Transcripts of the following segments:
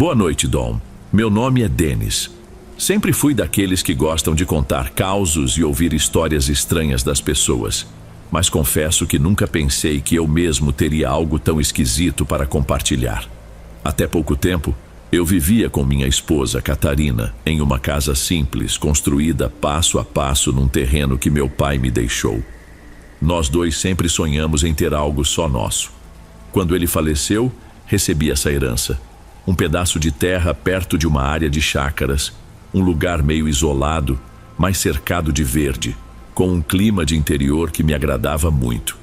Boa noite, Dom. Meu nome é Dennis. Sempre fui daqueles que gostam de contar causos e ouvir histórias estranhas das pessoas. Mas confesso que nunca pensei que eu mesmo teria algo tão esquisito para compartilhar. Até pouco tempo, eu vivia com minha esposa, Catarina, em uma casa simples, construída passo a passo num terreno que meu pai me deixou. Nós dois sempre sonhamos em ter algo só nosso. Quando ele faleceu, recebi essa herança. Um pedaço de terra perto de uma área de chácaras, um lugar meio isolado, mas cercado de verde, com um clima de interior que me agradava muito.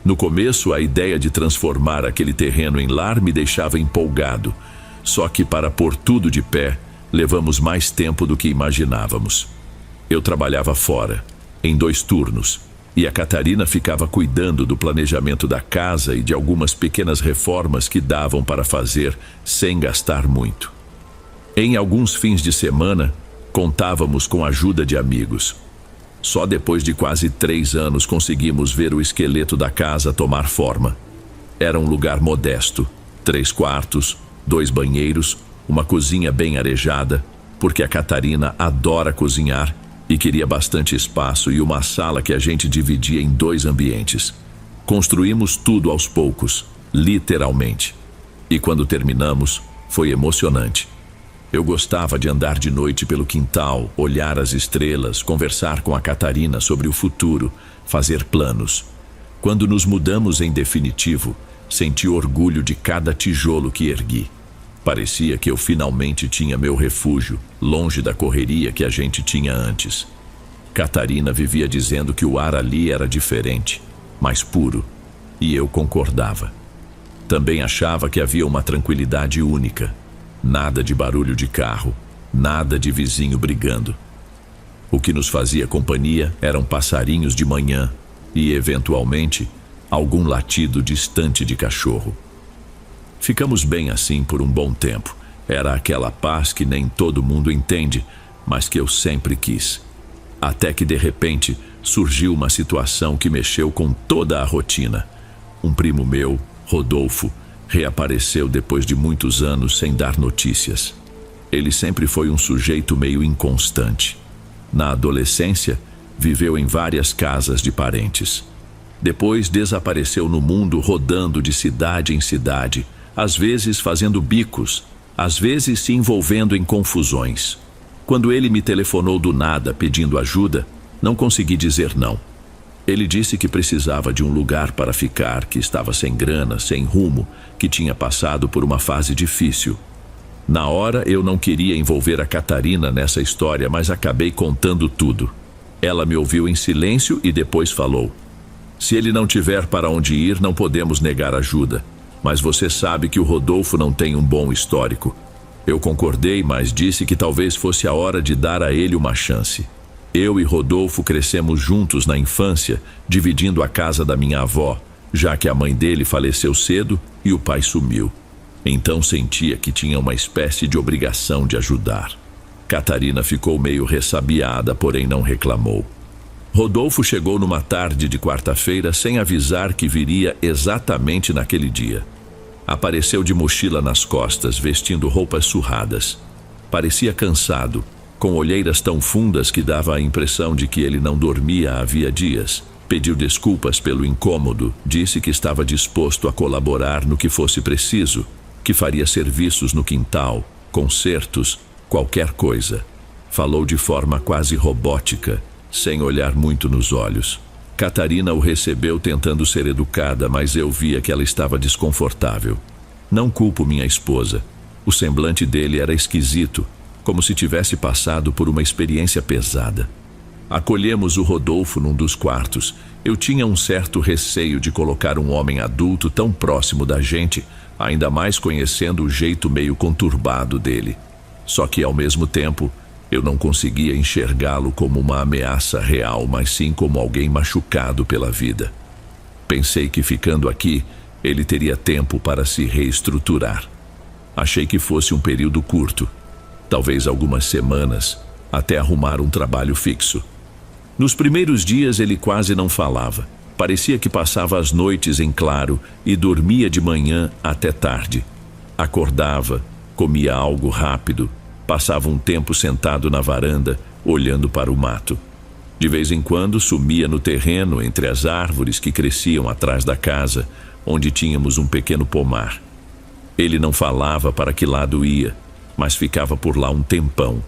No começo, a ideia de transformar aquele terreno em lar me deixava empolgado, só que para pôr tudo de pé, levamos mais tempo do que imaginávamos. Eu trabalhava fora, em 2 turnos, e a Catarina ficava cuidando do planejamento da casa e de algumas pequenas reformas que davam para fazer sem gastar muito. Em alguns fins de semana, contávamos com a ajuda de amigos. Só depois de quase 3 anos conseguimos ver o esqueleto da casa tomar forma. Era um lugar modesto, 3 quartos, 2 banheiros, uma cozinha bem arejada, porque a Catarina adora cozinhar e queria bastante espaço, e uma sala que a gente dividia em 2 ambientes. Construímos tudo aos poucos, literalmente. E quando terminamos, foi emocionante. Eu gostava de andar de noite pelo quintal, olhar as estrelas, conversar com a Catarina sobre o futuro, fazer planos. Quando nos mudamos em definitivo, senti orgulho de cada tijolo que ergui. Parecia que eu finalmente tinha meu refúgio, longe da correria que a gente tinha antes. Catarina vivia dizendo que o ar ali era diferente, mais puro, e eu concordava. Também achava que havia uma tranquilidade única. Nada de barulho de carro, nada de vizinho brigando. O que nos fazia companhia eram passarinhos de manhã e, eventualmente, algum latido distante de cachorro. Ficamos bem assim por um bom tempo. Era aquela paz que nem todo mundo entende, mas que eu sempre quis. Até que, de repente, surgiu uma situação que mexeu com toda a rotina. Um primo meu, Rodolfo, reapareceu depois de muitos anos sem dar notícias. Ele sempre foi um sujeito meio inconstante. Na adolescência, viveu em várias casas de parentes. Depois desapareceu no mundo, rodando de cidade em cidade, às vezes fazendo bicos, às vezes se envolvendo em confusões. Quando ele me telefonou do nada pedindo ajuda, não consegui dizer não. Ele disse que precisava de um lugar para ficar, que estava sem grana, sem rumo, que tinha passado por uma fase difícil. Na hora eu não queria envolver a Catarina nessa história, mas acabei contando tudo. Ela me ouviu em silêncio e depois falou: "Se ele não tiver para onde ir, não podemos negar ajuda. Mas você sabe que o Rodolfo não tem um bom histórico." Eu concordei, mas disse que talvez fosse a hora de dar a ele uma chance. Eu e Rodolfo crescemos juntos na infância, dividindo a casa da minha avó, já que a mãe dele faleceu cedo e o pai sumiu. Então sentia que tinha uma espécie de obrigação de ajudar. Catarina ficou meio ressabiada, porém não reclamou. Rodolfo chegou numa tarde de quarta-feira sem avisar que viria exatamente naquele dia. Apareceu de mochila nas costas, vestindo roupas surradas. Parecia cansado, com olheiras tão fundas que dava a impressão de que ele não dormia havia dias. Pediu desculpas pelo incômodo, disse que estava disposto a colaborar no que fosse preciso, que faria serviços no quintal, consertos, qualquer coisa. Falou de forma quase robótica, sem olhar muito nos olhos. Catarina o recebeu tentando ser educada, mas eu via que ela estava desconfortável. Não culpo minha esposa. O semblante dele era esquisito, como se tivesse passado por uma experiência pesada. Acolhemos o Rodolfo num dos quartos. Eu tinha um certo receio de colocar um homem adulto tão próximo da gente, ainda mais conhecendo o jeito meio conturbado dele. Só que, ao mesmo tempo, eu não conseguia enxergá-lo como uma ameaça real, mas sim como alguém machucado pela vida. Pensei que ficando aqui, ele teria tempo para se reestruturar. Achei que fosse um período curto, talvez algumas semanas, até arrumar um trabalho fixo. Nos primeiros dias ele quase não falava. Parecia que passava as noites em claro e dormia de manhã até tarde. Acordava, comia algo rápido, passava um tempo sentado na varanda, olhando para o mato. De vez em quando sumia no terreno entre as árvores que cresciam atrás da casa, onde tínhamos um pequeno pomar. Ele não falava para que lado ia, mas ficava por lá um tempão.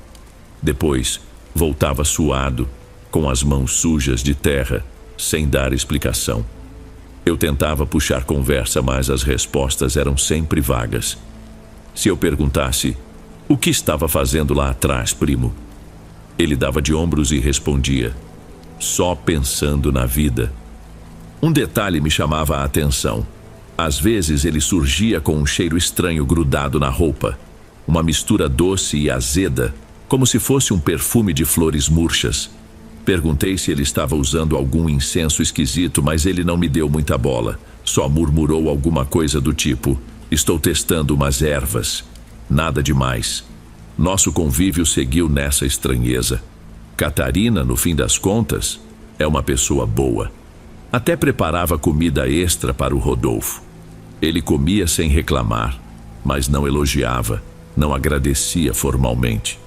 Depois, voltava suado, com as mãos sujas de terra, sem dar explicação. Eu tentava puxar conversa, mas as respostas eram sempre vagas. Se eu perguntasse: "O que estava fazendo lá atrás, primo?", ele dava de ombros e respondia: "Só pensando na vida." Um detalhe me chamava a atenção. Às vezes ele surgia com um cheiro estranho grudado na roupa, uma mistura doce e azeda, como se fosse um perfume de flores murchas. Perguntei se ele estava usando algum incenso esquisito, mas ele não me deu muita bola. Só murmurou alguma coisa do tipo: "Estou testando umas ervas." Nada demais. Nosso convívio seguiu nessa estranheza. Catarina, no fim das contas, é uma pessoa boa. Até preparava comida extra para o Rodolfo. Ele comia sem reclamar, mas não elogiava, não agradecia formalmente.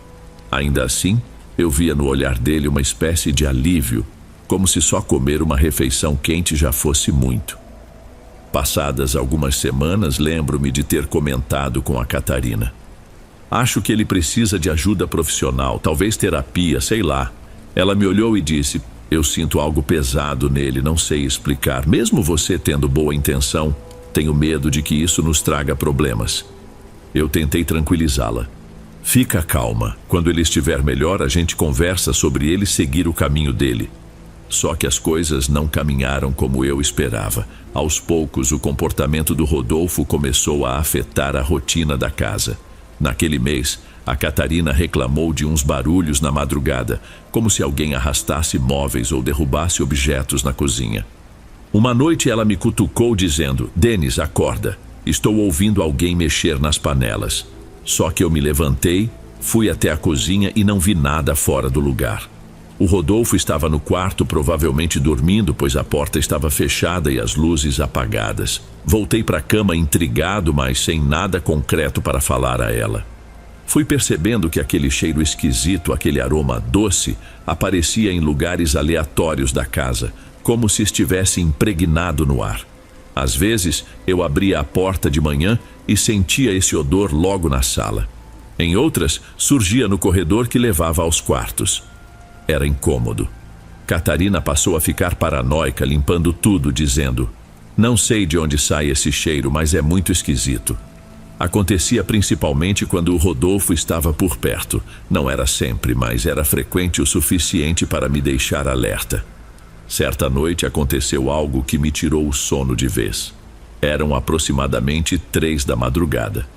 Ainda assim, eu via no olhar dele uma espécie de alívio, como se só comer uma refeição quente já fosse muito. Passadas algumas semanas, lembro-me de ter comentado com a Catarina: "Acho que ele precisa de ajuda profissional, talvez terapia, sei lá." Ela me olhou e disse: "Eu sinto algo pesado nele, não sei explicar. Mesmo você tendo boa intenção, tenho medo de que isso nos traga problemas." Eu tentei tranquilizá-la: "Fica calma, quando ele estiver melhor a gente conversa sobre ele seguir o caminho dele." Só que as coisas não caminharam como eu esperava. Aos poucos, o comportamento do Rodolfo começou a afetar a rotina da casa. Naquele mês, a Catarina reclamou de uns barulhos na madrugada, como se alguém arrastasse móveis ou derrubasse objetos na cozinha. Uma noite ela me cutucou dizendo: "Denis, acorda, estou ouvindo alguém mexer nas panelas." Só que eu me levantei, fui até a cozinha e não vi nada fora do lugar. O Rodolfo estava no quarto, provavelmente dormindo, pois a porta estava fechada e as luzes apagadas. Voltei para a cama intrigado, mas sem nada concreto para falar a ela. Fui percebendo que aquele cheiro esquisito, aquele aroma doce, aparecia em lugares aleatórios da casa, como se estivesse impregnado no ar. Às vezes, eu abria a porta de manhã e sentia esse odor logo na sala. Em outras, surgia no corredor que levava aos quartos. Era incômodo. Catarina passou a ficar paranoica, limpando tudo, dizendo: "Não sei de onde sai esse cheiro, mas é muito esquisito." Acontecia principalmente quando o Rodolfo estava por perto. Não era sempre, mas era frequente o suficiente para me deixar alerta. Certa noite aconteceu algo que me tirou o sono de vez. Eram aproximadamente 3 da madrugada.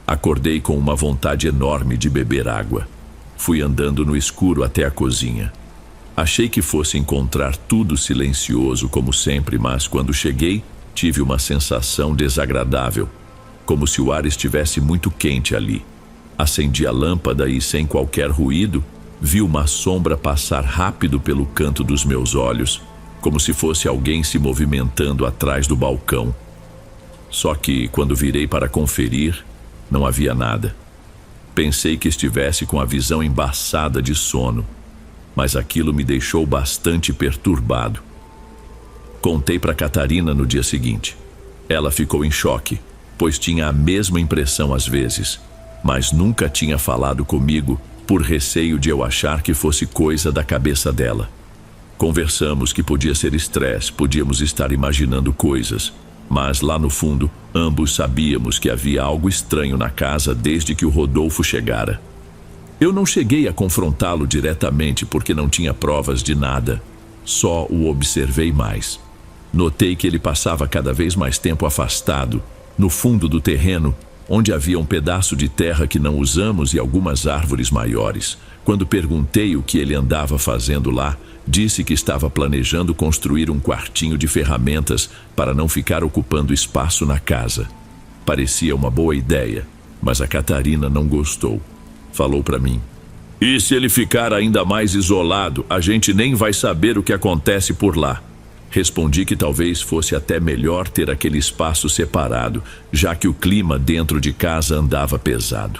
Acordei com uma vontade enorme de beber água. Fui andando no escuro até a cozinha. Achei que fosse encontrar tudo silencioso como sempre, mas quando cheguei, tive uma sensação desagradável, como se o ar estivesse muito quente ali. Acendi a lâmpada e, sem qualquer ruído, vi uma sombra passar rápido pelo canto dos meus olhos, como se fosse alguém se movimentando atrás do balcão. Só que, quando virei para conferir, não havia nada. Pensei que estivesse com a visão embaçada de sono, mas aquilo me deixou bastante perturbado. Contei para Catarina no dia seguinte. Ela ficou em choque, pois tinha a mesma impressão às vezes, mas nunca tinha falado comigo por receio de eu achar que fosse coisa da cabeça dela. Conversamos que podia ser estresse, podíamos estar imaginando coisas, mas lá no fundo, ambos sabíamos que havia algo estranho na casa desde que o Rodolfo chegara. Eu não cheguei a confrontá-lo diretamente porque não tinha provas de nada, só o observei mais. Notei que ele passava cada vez mais tempo afastado, no fundo do terreno, onde havia um pedaço de terra que não usamos e algumas árvores maiores. Quando perguntei o que ele andava fazendo lá, disse que estava planejando construir um quartinho de ferramentas para não ficar ocupando espaço na casa. Parecia uma boa ideia, mas a Catarina não gostou. Falou para mim: "E se ele ficar ainda mais isolado, a gente nem vai saber o que acontece por lá." Respondi que talvez fosse até melhor ter aquele espaço separado, já que o clima dentro de casa andava pesado.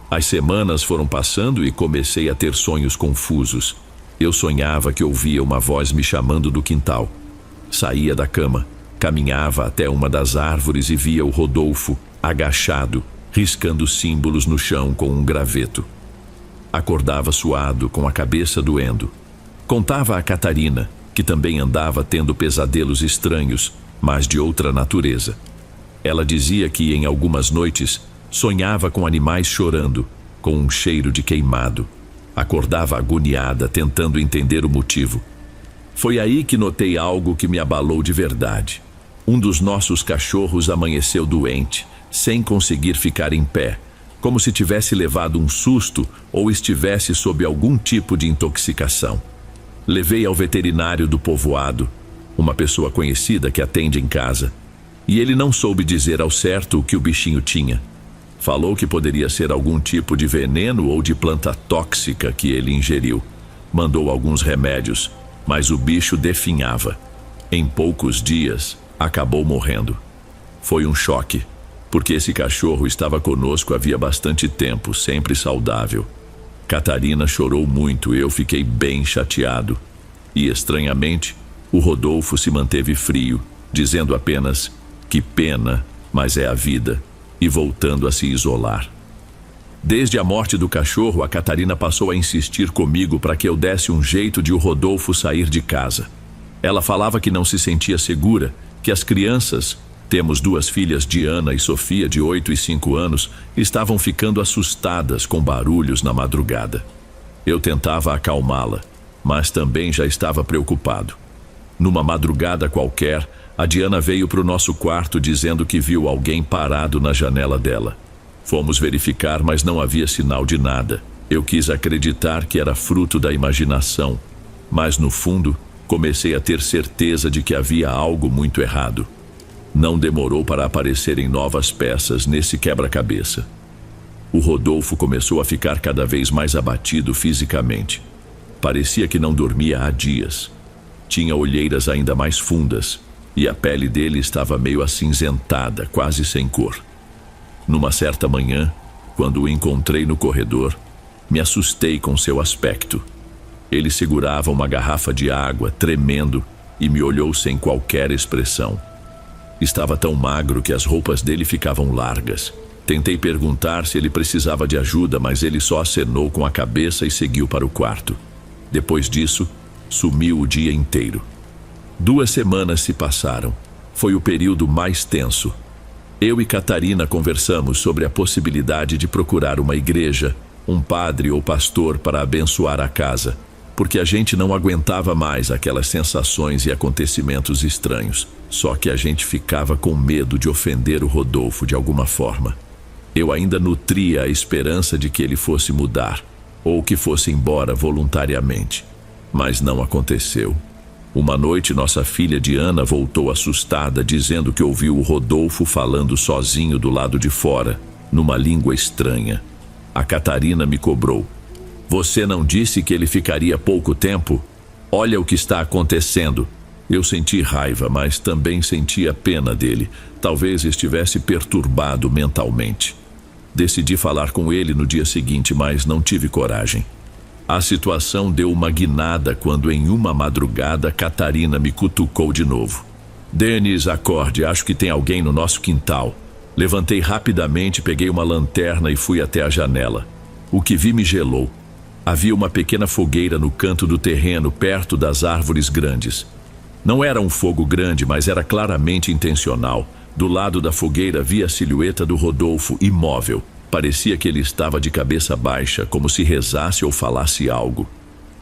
As semanas foram passando e comecei a ter sonhos confusos. Eu sonhava que ouvia uma voz me chamando do quintal. Saía da cama, caminhava até uma das árvores e via o Rodolfo, agachado, riscando símbolos no chão com um graveto. Acordava suado, com a cabeça doendo. Contava a Catarina, que também andava tendo pesadelos estranhos, mas de outra natureza. Ela dizia que em algumas noites sonhava com animais chorando, com um cheiro de queimado. Acordava agoniada, tentando entender o motivo. Foi aí que notei algo que me abalou de verdade. Um dos nossos cachorros amanheceu doente, sem conseguir ficar em pé, como se tivesse levado um susto ou estivesse sob algum tipo de intoxicação. Levei ao veterinário do povoado, uma pessoa conhecida que atende em casa, e ele não soube dizer ao certo o que o bichinho tinha. Falou que poderia ser algum tipo de veneno ou de planta tóxica que ele ingeriu. Mandou alguns remédios, mas o bicho definhava. Em poucos dias, acabou morrendo. Foi um choque, porque esse cachorro estava conosco havia bastante tempo, sempre saudável. Catarina chorou muito, eu fiquei bem chateado. E, estranhamente, o Rodolfo se manteve frio, dizendo apenas: "Que pena, mas é a vida", e voltando a se isolar. Desde a morte do cachorro, a Catarina passou a insistir comigo para que eu desse um jeito de o Rodolfo sair de casa. Ela falava que não se sentia segura, que as crianças, temos 2 filhas, Diana e Sofia, de 8 e 5 anos, estavam ficando assustadas com barulhos na madrugada. Eu tentava acalmá-la, mas também já estava preocupado. Numa madrugada qualquer, a Diana veio para o nosso quarto dizendo que viu alguém parado na janela dela. Fomos verificar, mas não havia sinal de nada. Eu quis acreditar que era fruto da imaginação, mas no fundo, comecei a ter certeza de que havia algo muito errado. Não demorou para aparecerem novas peças nesse quebra-cabeça. O Rodolfo começou a ficar cada vez mais abatido fisicamente. Parecia que não dormia há dias. Tinha olheiras ainda mais fundas, e a pele dele estava meio acinzentada, quase sem cor. Numa certa manhã, quando o encontrei no corredor, me assustei com seu aspecto. Ele segurava uma garrafa de água, tremendo, e me olhou sem qualquer expressão. Estava tão magro que as roupas dele ficavam largas. Tentei perguntar se ele precisava de ajuda, mas ele só acenou com a cabeça e seguiu para o quarto. Depois disso, sumiu o dia inteiro. 2 semanas se passaram. Foi o período mais tenso. Eu e Catarina conversamos sobre a possibilidade de procurar uma igreja, um padre ou pastor para abençoar a casa, porque a gente não aguentava mais aquelas sensações e acontecimentos estranhos. Só que a gente ficava com medo de ofender o Rodolfo de alguma forma. Eu ainda nutria a esperança de que ele fosse mudar, ou que fosse embora voluntariamente. Mas não aconteceu. Uma noite, nossa filha Diana voltou assustada, dizendo que ouviu o Rodolfo falando sozinho do lado de fora, numa língua estranha. A Catarina me cobrou: "Você não disse que ele ficaria pouco tempo? Olha o que está acontecendo." Eu senti raiva, mas também sentia pena dele. Talvez estivesse perturbado mentalmente. Decidi falar com ele no dia seguinte, mas não tive coragem. A situação deu uma guinada quando, em uma madrugada, Catarina me cutucou de novo. "Denis, acorde, acho que tem alguém no nosso quintal." Levantei rapidamente, peguei uma lanterna e fui até a janela. O que vi me gelou. Havia uma pequena fogueira no canto do terreno, perto das árvores grandes. Não era um fogo grande, mas era claramente intencional. Do lado da fogueira via a silhueta do Rodolfo imóvel. Parecia que ele estava de cabeça baixa, como se rezasse ou falasse algo.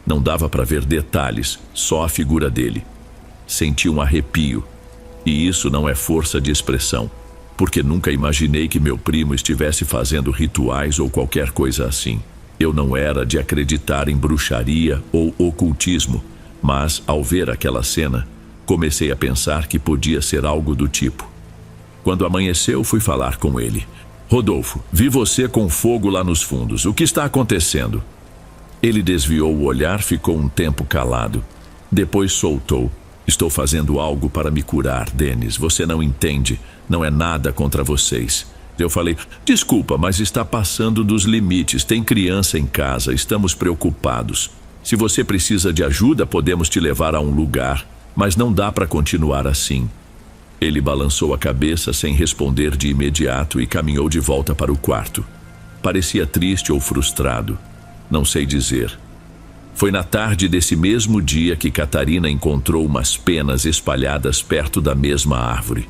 Não dava para ver detalhes, só a figura dele. Senti um arrepio. E isso não é força de expressão, porque nunca imaginei que meu primo estivesse fazendo rituais ou qualquer coisa assim. Eu não era de acreditar em bruxaria ou ocultismo, mas, ao ver aquela cena, comecei a pensar que podia ser algo do tipo. Quando amanheceu, fui falar com ele. "Rodolfo, vi você com fogo lá nos fundos. O que está acontecendo?" Ele desviou o olhar, ficou um tempo calado. Depois soltou: Estou fazendo algo para me curar, Denis. Você não entende. Não é nada contra vocês. Eu falei, desculpa, mas está passando dos limites. Tem criança em casa, estamos preocupados. Se você precisa de ajuda, podemos te levar a um lugar, mas não dá para continuar assim. Ele balançou a cabeça sem responder de imediato e caminhou de volta para o quarto. Parecia triste ou frustrado. Não sei dizer. Foi na tarde desse mesmo dia que Catarina encontrou umas penas espalhadas perto da mesma árvore.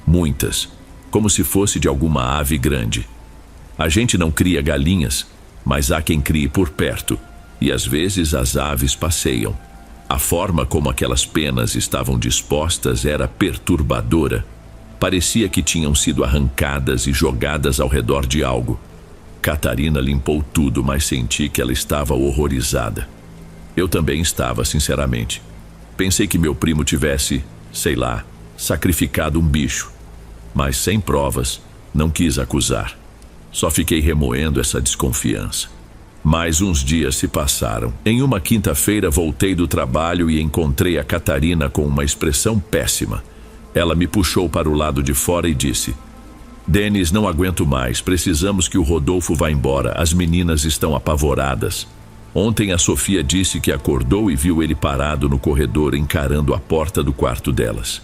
Muitas, como se fosse de alguma ave grande. A gente não cria galinhas, mas há quem crie por perto, e às vezes as aves passeiam. A forma como aquelas penas estavam dispostas era perturbadora. Parecia que tinham sido arrancadas e jogadas ao redor de algo. Catarina limpou tudo, mas senti que ela estava horrorizada. Eu também estava, sinceramente. Pensei que meu primo tivesse, sei lá, sacrificado um bicho. Mas sem provas, não quis acusar. Só fiquei remoendo essa desconfiança. Mais uns dias se passaram. Em uma quinta-feira voltei do trabalho e encontrei a Catarina com uma expressão péssima. Ela me puxou para o lado de fora e disse: Denis, não aguento mais, precisamos que o Rodolfo vá embora, as meninas estão apavoradas. Ontem a Sofia disse que acordou e viu ele parado no corredor encarando a porta do quarto delas.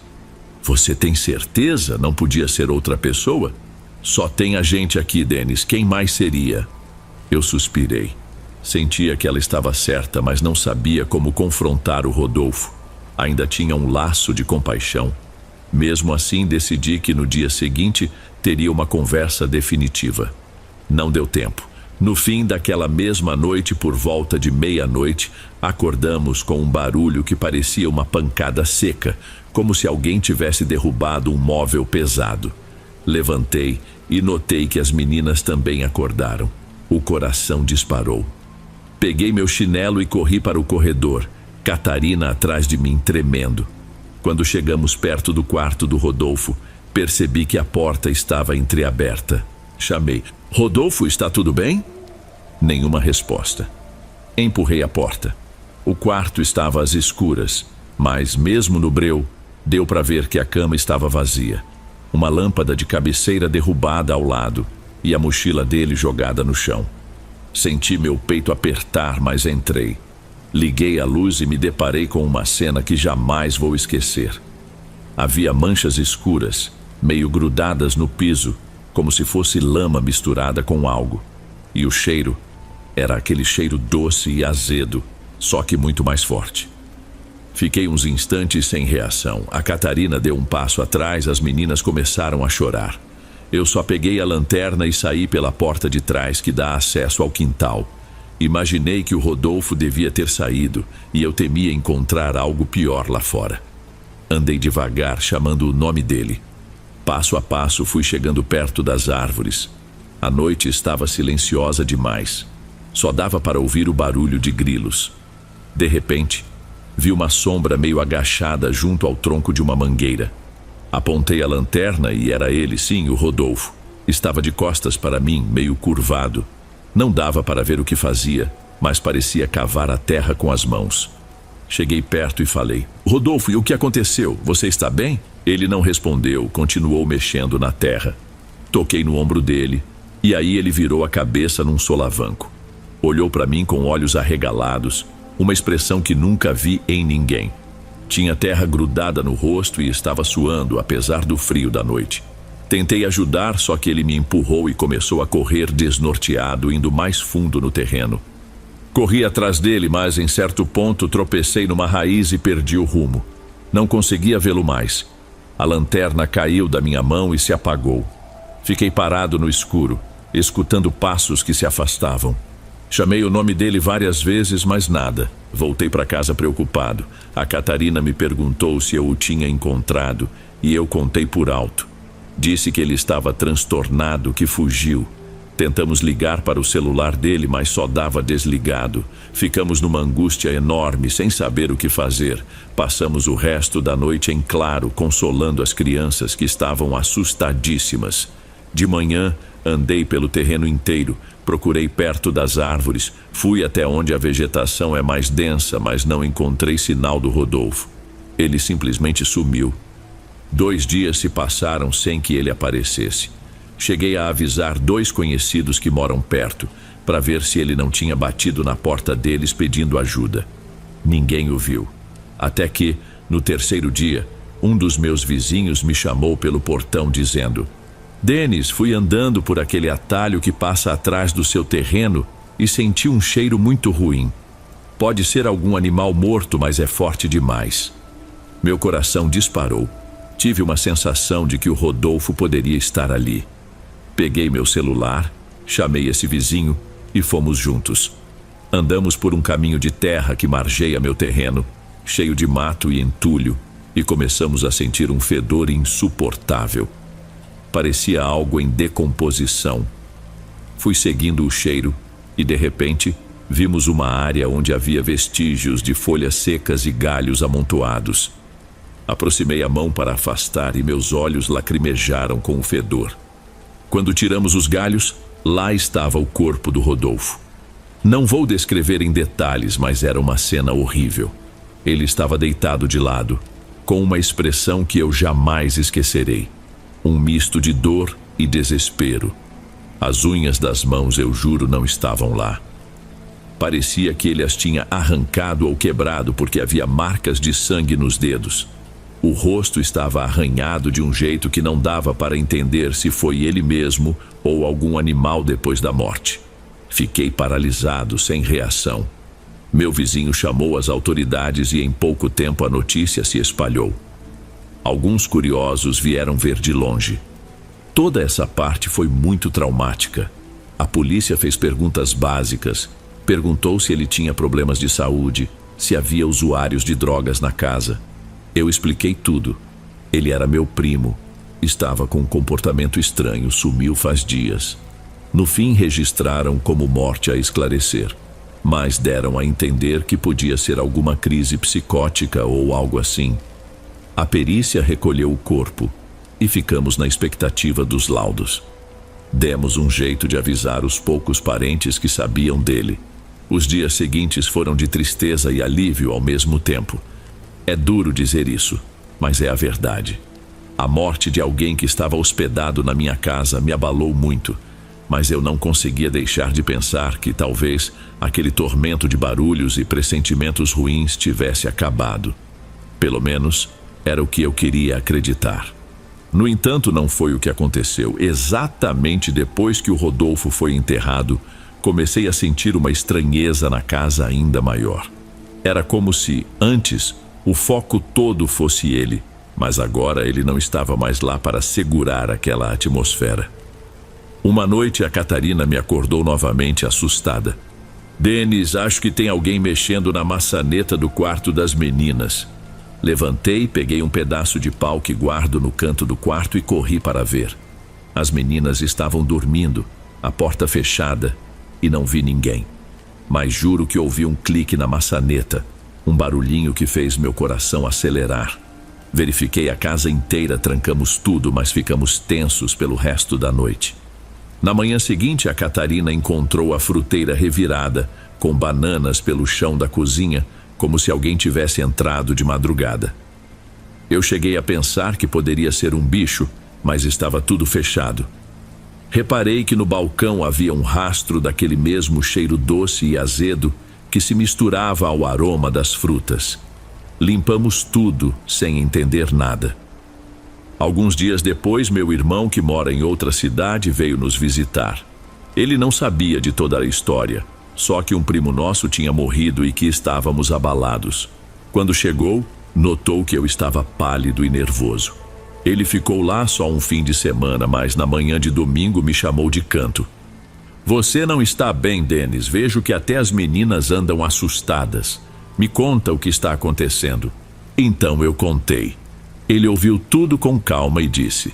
Você tem certeza? Não podia ser outra pessoa? Só tem a gente aqui, Denis, quem mais seria? Eu suspirei. Sentia que ela estava certa, mas não sabia como confrontar o Rodolfo. Ainda tinha um laço de compaixão. Mesmo assim, decidi que no dia seguinte teria uma conversa definitiva. Não deu tempo. No fim daquela mesma noite, por volta de meia-noite, acordamos com um barulho que parecia uma pancada seca, como se alguém tivesse derrubado um móvel pesado. Levantei e notei que as meninas também acordaram. O coração disparou. Peguei meu chinelo e corri para o corredor, Catarina atrás de mim, tremendo. Quando chegamos perto do quarto do Rodolfo, percebi que a porta estava entreaberta. Chamei: Rodolfo, está tudo bem? Nenhuma resposta. Empurrei a porta. O quarto estava às escuras, mas mesmo no breu, deu para ver que a cama estava vazia. Uma lâmpada de cabeceira derrubada ao lado e a mochila dele jogada no chão. Senti meu peito apertar, mas entrei. Liguei a luz e me deparei com uma cena que jamais vou esquecer. Havia manchas escuras, meio grudadas no piso, como se fosse lama misturada com algo. E o cheiro era aquele cheiro doce e azedo, só que muito mais forte. Fiquei uns instantes sem reação. A Catarina deu um passo atrás, as meninas começaram a chorar. Eu só peguei a lanterna e saí pela porta de trás que dá acesso ao quintal. Imaginei que o Rodolfo devia ter saído e eu temia encontrar algo pior lá fora. Andei devagar, chamando o nome dele. Passo a passo fui chegando perto das árvores. A noite estava silenciosa demais. Só dava para ouvir o barulho de grilos. De repente, vi uma sombra meio agachada junto ao tronco de uma mangueira. Apontei a lanterna e era ele, sim, o Rodolfo. Estava de costas para mim, meio curvado. Não dava para ver o que fazia, mas parecia cavar a terra com as mãos. Cheguei perto e falei: Rodolfo, e o que aconteceu? Você está bem? Ele não respondeu, continuou mexendo na terra. Toquei no ombro dele, e aí ele virou a cabeça num solavanco. Olhou para mim com olhos arregalados, uma expressão que nunca vi em ninguém. Tinha terra grudada no rosto e estava suando, apesar do frio da noite. Tentei ajudar, só que ele me empurrou e começou a correr desnorteado, indo mais fundo no terreno. Corri atrás dele, mas em certo ponto tropecei numa raiz e perdi o rumo. Não conseguia vê-lo mais. A lanterna caiu da minha mão e se apagou. Fiquei parado no escuro, escutando passos que se afastavam. Chamei o nome dele várias vezes, mas nada. Voltei para casa preocupado. A Catarina me perguntou se eu o tinha encontrado e eu contei por alto. Disse que ele estava transtornado, que fugiu. Tentamos ligar para o celular dele, mas só dava desligado. Ficamos numa angústia enorme, sem saber o que fazer. Passamos o resto da noite em claro, consolando as crianças que estavam assustadíssimas. De manhã, andei pelo terreno inteiro, procurei perto das árvores, fui até onde a vegetação é mais densa, mas não encontrei sinal do Rodolfo. Ele simplesmente sumiu. 2 dias se passaram sem que ele aparecesse. Cheguei a avisar 2 conhecidos que moram perto, para ver se ele não tinha batido na porta deles pedindo ajuda. Ninguém o viu. Até que, no 3º dia, um dos meus vizinhos me chamou pelo portão dizendo: Denis, fui andando por aquele atalho que passa atrás do seu terreno e senti um cheiro muito ruim. Pode ser algum animal morto, mas é forte demais. Meu coração disparou. Tive uma sensação de que o Rodolfo poderia estar ali. Peguei meu celular, chamei esse vizinho e fomos juntos. Andamos por um caminho de terra que margeia meu terreno, cheio de mato e entulho, e começamos a sentir um fedor insuportável. Parecia algo em decomposição. Fui seguindo o cheiro e, de repente, vimos uma área onde havia vestígios de folhas secas e galhos amontoados. Aproximei a mão para afastar e meus olhos lacrimejaram com o fedor. Quando tiramos os galhos, lá estava o corpo do Rodolfo. Não vou descrever em detalhes, mas era uma cena horrível. Ele estava deitado de lado, com uma expressão que eu jamais esquecerei. Um misto de dor e desespero. As unhas das mãos, eu juro, não estavam lá. Parecia que ele as tinha arrancado ou quebrado porque havia marcas de sangue nos dedos. O rosto estava arranhado de um jeito que não dava para entender se foi ele mesmo ou algum animal depois da morte. Fiquei paralisado, sem reação. Meu vizinho chamou as autoridades e em pouco tempo a notícia se espalhou. Alguns curiosos vieram ver de longe. Toda essa parte foi muito traumática. A polícia fez perguntas básicas. Perguntou se ele tinha problemas de saúde, se havia usuários de drogas na casa. Eu expliquei tudo. Ele era meu primo. Estava com um comportamento estranho, sumiu faz dias. No fim, registraram como morte a esclarecer, mas deram a entender que podia ser alguma crise psicótica ou algo assim. A perícia recolheu o corpo e ficamos na expectativa dos laudos. Demos um jeito de avisar os poucos parentes que sabiam dele. Os dias seguintes foram de tristeza e alívio ao mesmo tempo. É duro dizer isso, mas é a verdade. A morte de alguém que estava hospedado na minha casa me abalou muito, mas eu não conseguia deixar de pensar que talvez aquele tormento de barulhos e pressentimentos ruins tivesse acabado. Pelo menos, era o que eu queria acreditar. No entanto, não foi o que aconteceu. Exatamente depois que o Rodolfo foi enterrado, comecei a sentir uma estranheza na casa ainda maior. Era como se, antes, o foco todo fosse ele, mas agora ele não estava mais lá para segurar aquela atmosfera. Uma noite a Catarina me acordou novamente assustada. Denis, acho que tem alguém mexendo na maçaneta do quarto das meninas. Levantei, peguei um pedaço de pau que guardo no canto do quarto e corri para ver. As meninas estavam dormindo, a porta fechada, e não vi ninguém. Mas juro que ouvi um clique na maçaneta, um barulhinho que fez meu coração acelerar. Verifiquei a casa inteira, trancamos tudo, mas ficamos tensos pelo resto da noite. Na manhã seguinte, a Catarina encontrou a fruteira revirada, com bananas pelo chão da cozinha, como se alguém tivesse entrado de madrugada. Eu cheguei a pensar que poderia ser um bicho, mas estava tudo fechado. Reparei que no balcão havia um rastro daquele mesmo cheiro doce e azedo que se misturava ao aroma das frutas. Limpamos tudo, sem entender nada. Alguns dias depois, meu irmão, que mora em outra cidade, veio nos visitar. Ele não sabia de toda a história, só que um primo nosso tinha morrido e que estávamos abalados. Quando chegou, notou que eu estava pálido e nervoso. Ele ficou lá só um fim de semana, mas na manhã de domingo me chamou de canto. Você não está bem, Denis. Vejo que até as meninas andam assustadas. Me conta o que está acontecendo. Então eu contei. Ele ouviu tudo com calma e disse: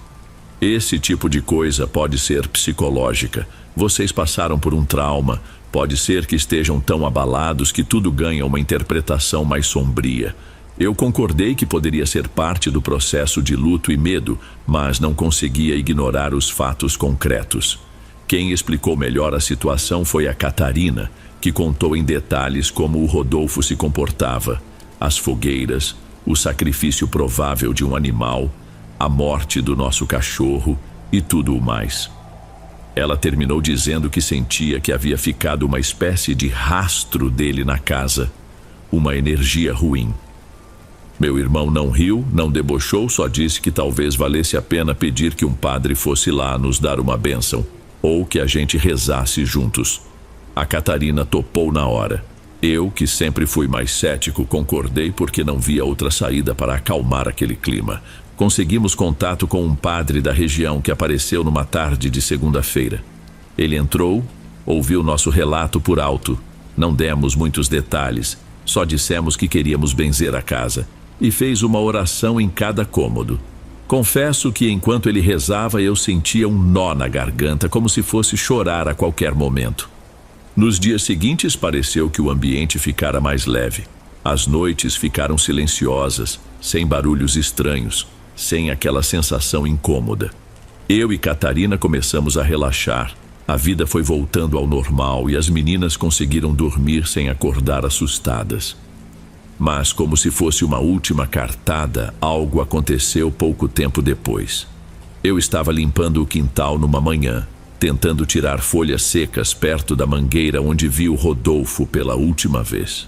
esse tipo de coisa pode ser psicológica. Vocês passaram por um trauma. Pode ser que estejam tão abalados que tudo ganha uma interpretação mais sombria. Eu concordei que poderia ser parte do processo de luto e medo, mas não conseguia ignorar os fatos concretos. Quem explicou melhor a situação foi a Catarina, que contou em detalhes como o Rodolfo se comportava, as fogueiras, o sacrifício provável de um animal, a morte do nosso cachorro e tudo o mais. Ela terminou dizendo que sentia que havia ficado uma espécie de rastro dele na casa, uma energia ruim. Meu irmão não riu, não debochou, só disse que talvez valesse a pena pedir que um padre fosse lá nos dar uma bênção, ou que a gente rezasse juntos. A Catarina topou na hora. Eu, que sempre fui mais cético, concordei porque não via outra saída para acalmar aquele clima. Conseguimos contato com um padre da região que apareceu numa tarde de segunda-feira. Ele entrou, ouviu nosso relato por alto. Não demos muitos detalhes, só dissemos que queríamos benzer a casa. E fez uma oração em cada cômodo. Confesso que enquanto ele rezava eu sentia um nó na garganta, como se fosse chorar a qualquer momento. Nos dias seguintes pareceu que o ambiente ficara mais leve. As noites ficaram silenciosas, sem barulhos estranhos, sem aquela sensação incômoda. Eu e Catarina começamos a relaxar. A vida foi voltando ao normal e as meninas conseguiram dormir sem acordar assustadas. Mas, como se fosse uma última cartada, algo aconteceu pouco tempo depois. Eu estava limpando o quintal numa manhã, tentando tirar folhas secas perto da mangueira onde vi o Rodolfo pela última vez.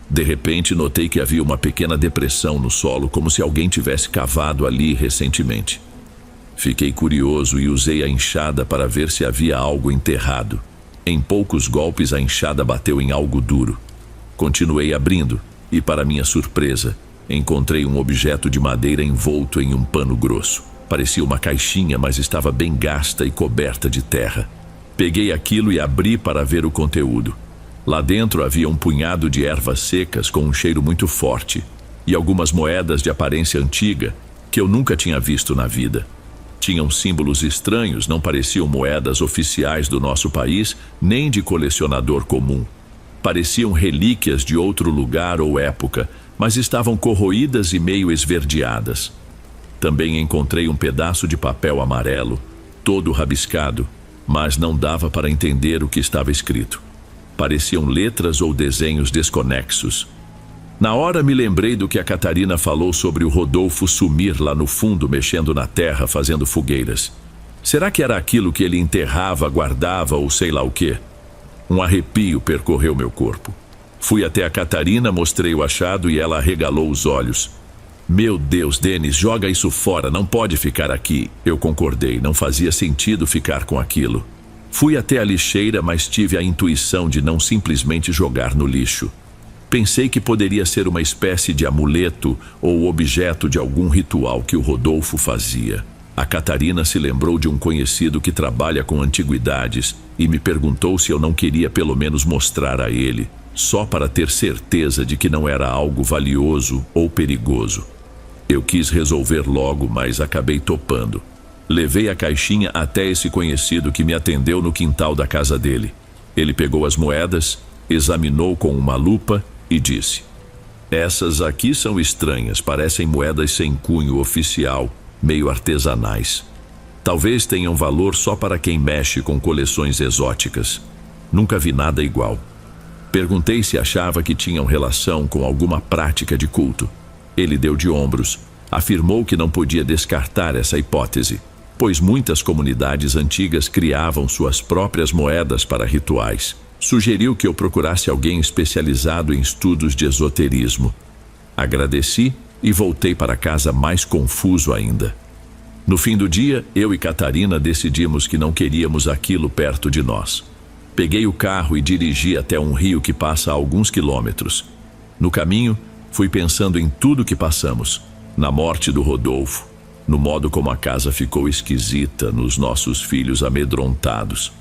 De repente, notei que havia uma pequena depressão no solo, como se alguém tivesse cavado ali recentemente. Fiquei curioso e usei a enxada para ver se havia algo enterrado. Em poucos golpes, a enxada bateu em algo duro. Continuei abrindo. E, para minha surpresa, encontrei um objeto de madeira envolto em um pano grosso. Parecia uma caixinha, mas estava bem gasta e coberta de terra. Peguei aquilo e abri para ver o conteúdo. Lá dentro havia um punhado de ervas secas com um cheiro muito forte e algumas moedas de aparência antiga que eu nunca tinha visto na vida. Tinham símbolos estranhos, não pareciam moedas oficiais do nosso país, nem de colecionador comum. Pareciam relíquias de outro lugar ou época, mas estavam corroídas e meio esverdeadas. Também encontrei um pedaço de papel amarelo, todo rabiscado, mas não dava para entender o que estava escrito. Pareciam letras ou desenhos desconexos. Na hora me lembrei do que a Catarina falou sobre o Rodolfo sumir lá no fundo, mexendo na terra, fazendo fogueiras. Será que era aquilo que ele enterrava, guardava ou sei lá o quê? Um arrepio percorreu meu corpo. Fui até a Catarina, mostrei o achado e ela arregalou os olhos. Meu Deus, Denis, joga isso fora, não pode ficar aqui. Eu concordei, não fazia sentido ficar com aquilo. Fui até a lixeira, mas tive a intuição de não simplesmente jogar no lixo. Pensei que poderia ser uma espécie de amuleto ou objeto de algum ritual que o Rodolfo fazia. A Catarina se lembrou de um conhecido que trabalha com antiguidades e me perguntou se eu não queria pelo menos mostrar a ele, só para ter certeza de que não era algo valioso ou perigoso. Eu quis resolver logo, mas acabei topando. Levei a caixinha até esse conhecido que me atendeu no quintal da casa dele. Ele pegou as moedas, examinou com uma lupa e disse: "Essas aqui são estranhas, parecem moedas sem cunho oficial, meio artesanais. Talvez tenham valor só para quem mexe com coleções exóticas. Nunca vi nada igual." Perguntei se achava que tinham relação com alguma prática de culto. Ele deu de ombros, afirmou que não podia descartar essa hipótese, pois muitas comunidades antigas criavam suas próprias moedas para rituais. Sugeriu que eu procurasse alguém especializado em estudos de esoterismo. Agradeci e voltei para casa mais confuso ainda. No fim do dia, eu e Catarina decidimos que não queríamos aquilo perto de nós. Peguei o carro e dirigi até um rio que passa a alguns quilômetros. No caminho, fui pensando em tudo que passamos, na morte do Rodolfo, no modo como a casa ficou esquisita, nos nossos filhos amedrontados.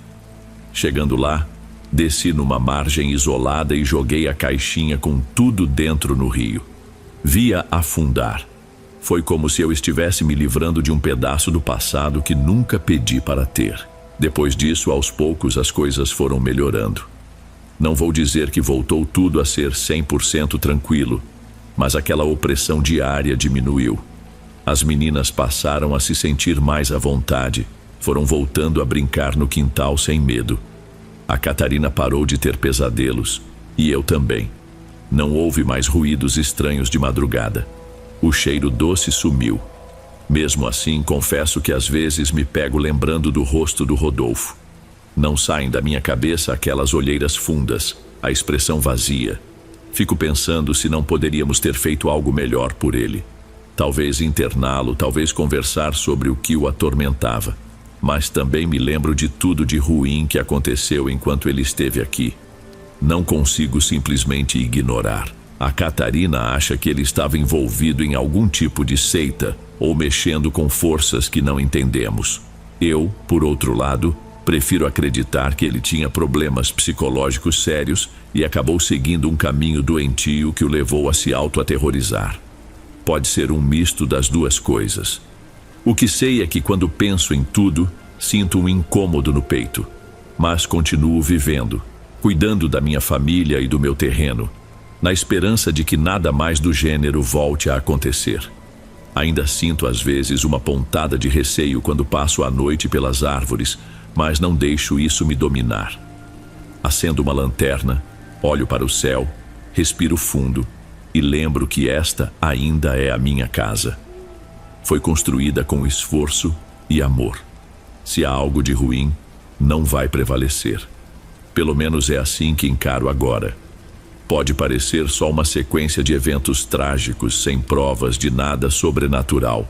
Chegando lá, desci numa margem isolada e joguei a caixinha com tudo dentro no rio. Vi-a afundar. Foi como se eu estivesse me livrando de um pedaço do passado que nunca pedi para ter. Depois disso, aos poucos, as coisas foram melhorando. Não vou dizer que voltou tudo a ser 100% tranquilo, mas aquela opressão diária diminuiu. As meninas passaram a se sentir mais à vontade, foram voltando a brincar no quintal sem medo. A Catarina parou de ter pesadelos, e eu também. Não houve mais ruídos estranhos de madrugada. O cheiro doce sumiu. Mesmo assim, confesso que às vezes me pego lembrando do rosto do Rodolfo. Não saem da minha cabeça aquelas olheiras fundas, a expressão vazia. Fico pensando se não poderíamos ter feito algo melhor por ele. Talvez interná-lo, talvez conversar sobre o que o atormentava. Mas também me lembro de tudo de ruim que aconteceu enquanto ele esteve aqui. Não consigo simplesmente ignorar. A Catarina acha que ele estava envolvido em algum tipo de seita ou mexendo com forças que não entendemos. Eu, por outro lado, prefiro acreditar que ele tinha problemas psicológicos sérios e acabou seguindo um caminho doentio que o levou a se auto-aterrorizar. Pode ser um misto das duas coisas. O que sei é que quando penso em tudo, sinto um incômodo no peito. Mas continuo vivendo, cuidando da minha família e do meu terreno, na esperança de que nada mais do gênero volte a acontecer. Ainda sinto às vezes uma pontada de receio quando passo a noite pelas árvores, mas não deixo isso me dominar. Acendo uma lanterna, olho para o céu, respiro fundo e lembro que esta ainda é a minha casa. Foi construída com esforço e amor. Se há algo de ruim, não vai prevalecer. Pelo menos é assim que encaro agora. Pode parecer só uma sequência de eventos trágicos, sem provas de nada sobrenatural.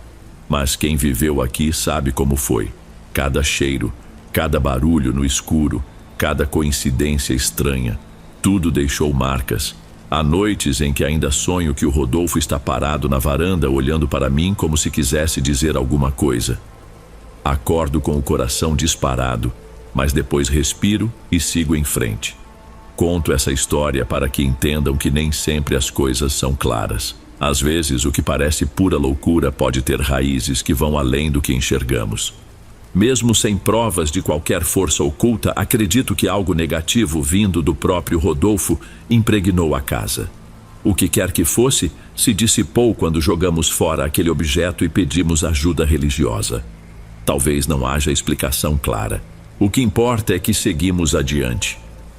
Mas quem viveu aqui sabe como foi. Cada cheiro, cada barulho no escuro, cada coincidência estranha, tudo deixou marcas. Há noites em que ainda sonho que o Rodolfo está parado na varanda olhando para mim como se quisesse dizer alguma coisa. Acordo com o coração disparado, mas depois respiro e sigo em frente. Conto essa história para que entendam que nem sempre as coisas são claras. Às vezes, o que parece pura loucura pode ter raízes que vão além do que enxergamos. Mesmo sem provas de qualquer força oculta, acredito que algo negativo vindo do próprio Rodolfo impregnou a casa. O que quer que fosse, se dissipou quando jogamos fora aquele objeto e pedimos ajuda religiosa. Talvez não haja explicação clara. O que importa é que seguimos adiante.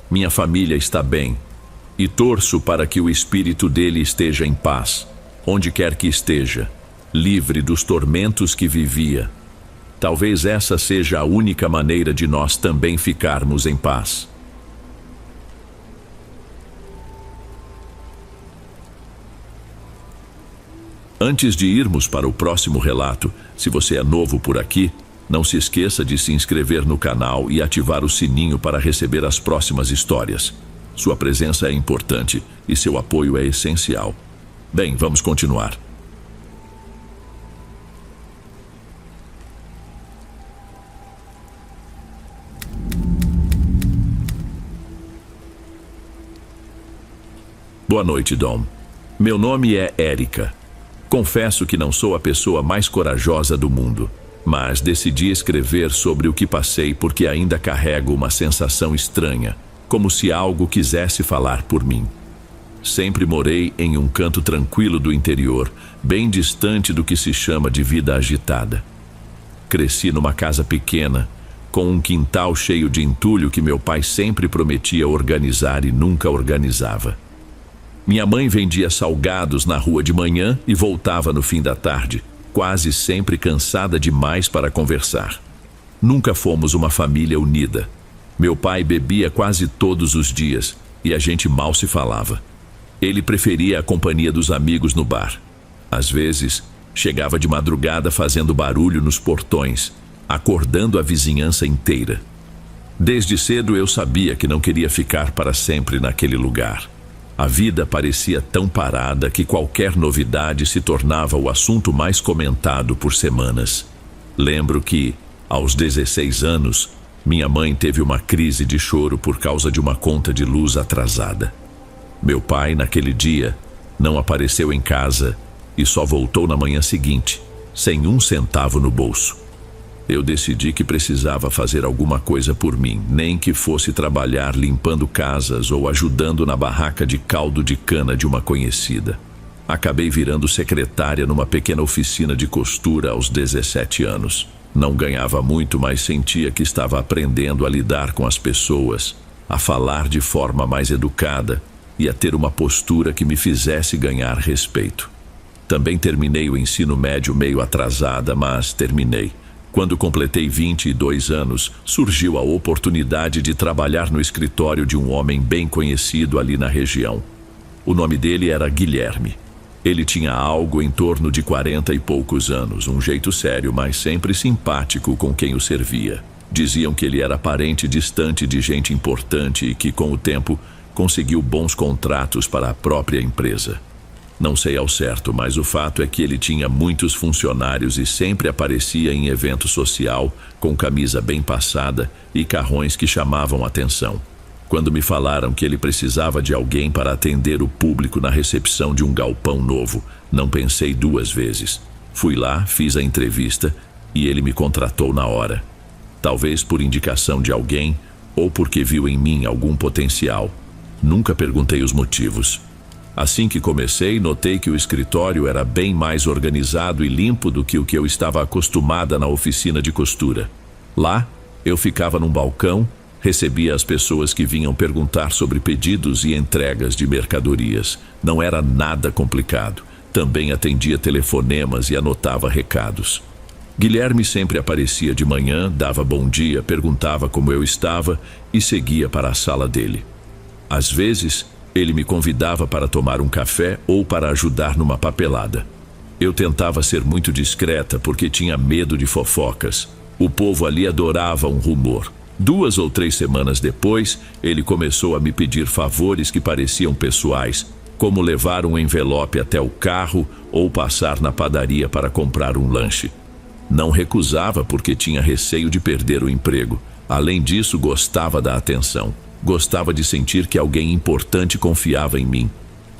Minha família está bem e torço para que o espírito dele esteja em paz, onde quer que esteja, livre dos tormentos que vivia. Talvez essa seja a única maneira de nós também ficarmos em paz. Antes de irmos para o próximo relato, se você é novo por aqui, não se esqueça de se inscrever no canal e ativar o sininho para receber as próximas histórias. Sua presença é importante e seu apoio é essencial. Bem, vamos continuar. Boa noite, Dom. Meu nome é Érica. Confesso que não sou a pessoa mais corajosa do mundo, mas decidi escrever sobre o que passei porque ainda carrego uma sensação estranha, como se algo quisesse falar por mim. Sempre morei em um canto tranquilo do interior, bem distante do que se chama de vida agitada. Cresci numa casa pequena, com um quintal cheio de entulho que meu pai sempre prometia organizar e nunca organizava. Minha mãe vendia salgados na rua de manhã e voltava no fim da tarde, quase sempre cansada demais para conversar. Nunca fomos uma família unida. Meu pai bebia quase todos os dias e a gente mal se falava. Ele preferia a companhia dos amigos no bar. Às vezes, chegava de madrugada fazendo barulho nos portões, acordando a vizinhança inteira. Desde cedo eu sabia que não queria ficar para sempre naquele lugar. A vida parecia tão parada que qualquer novidade se tornava o assunto mais comentado por semanas. Lembro que, aos 16 anos, minha mãe teve uma crise de choro por causa de uma conta de luz atrasada. Meu pai, naquele dia, não apareceu em casa e só voltou na manhã seguinte, sem um centavo no bolso. Eu decidi que precisava fazer alguma coisa por mim, nem que fosse trabalhar limpando casas ou ajudando na barraca de caldo de cana de uma conhecida. Acabei virando secretária numa pequena oficina de costura aos 17 anos. Não ganhava muito, mas sentia que estava aprendendo a lidar com as pessoas, a falar de forma mais educada e a ter uma postura que me fizesse ganhar respeito. Também terminei o ensino médio meio atrasada, mas terminei. Quando completei 22 anos, surgiu a oportunidade de trabalhar no escritório de um homem bem conhecido ali na região. O nome dele era Guilherme. Ele tinha algo em torno de 40 e poucos anos, um jeito sério, mas sempre simpático com quem o servia. Diziam que ele era parente distante de gente importante e que, com o tempo, conseguiu bons contratos para a própria empresa. Não sei ao certo, mas o fato é que ele tinha muitos funcionários e sempre aparecia em evento social, com camisa bem passada e carrões que chamavam atenção. Quando me falaram que ele precisava de alguém para atender o público na recepção de um galpão novo, não pensei duas vezes. Fui lá, fiz a entrevista e ele me contratou na hora. Talvez por indicação de alguém ou porque viu em mim algum potencial. Nunca perguntei os motivos. Assim que comecei, notei que o escritório era bem mais organizado e limpo do que o que eu estava acostumada na oficina de costura. Lá, eu ficava num balcão, recebia as pessoas que vinham perguntar sobre pedidos e entregas de mercadorias. Não era nada complicado. Também atendia telefonemas e anotava recados. Guilherme sempre aparecia de manhã, dava bom dia, perguntava como eu estava e seguia para a sala dele. Às vezes, ele me convidava para tomar um café ou para ajudar numa papelada. Eu tentava ser muito discreta porque tinha medo de fofocas. O povo ali adorava um rumor. 2 ou 3 semanas depois, ele começou a me pedir favores que pareciam pessoais, como levar um envelope até o carro ou passar na padaria para comprar um lanche. Não recusava porque tinha receio de perder o emprego. Além disso, gostava da atenção. Gostava de sentir que alguém importante confiava em mim.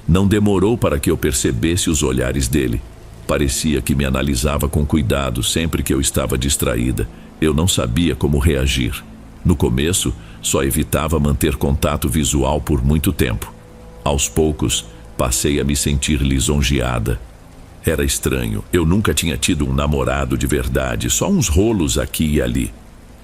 Não demorou para que eu percebesse os olhares dele. Parecia que me analisava com cuidado sempre que eu estava distraída. Eu não sabia como reagir. No começo, só evitava manter contato visual por muito tempo. Aos poucos, passei a me sentir lisonjeada. Era estranho. Eu nunca tinha tido um namorado de verdade, só uns rolos aqui e ali.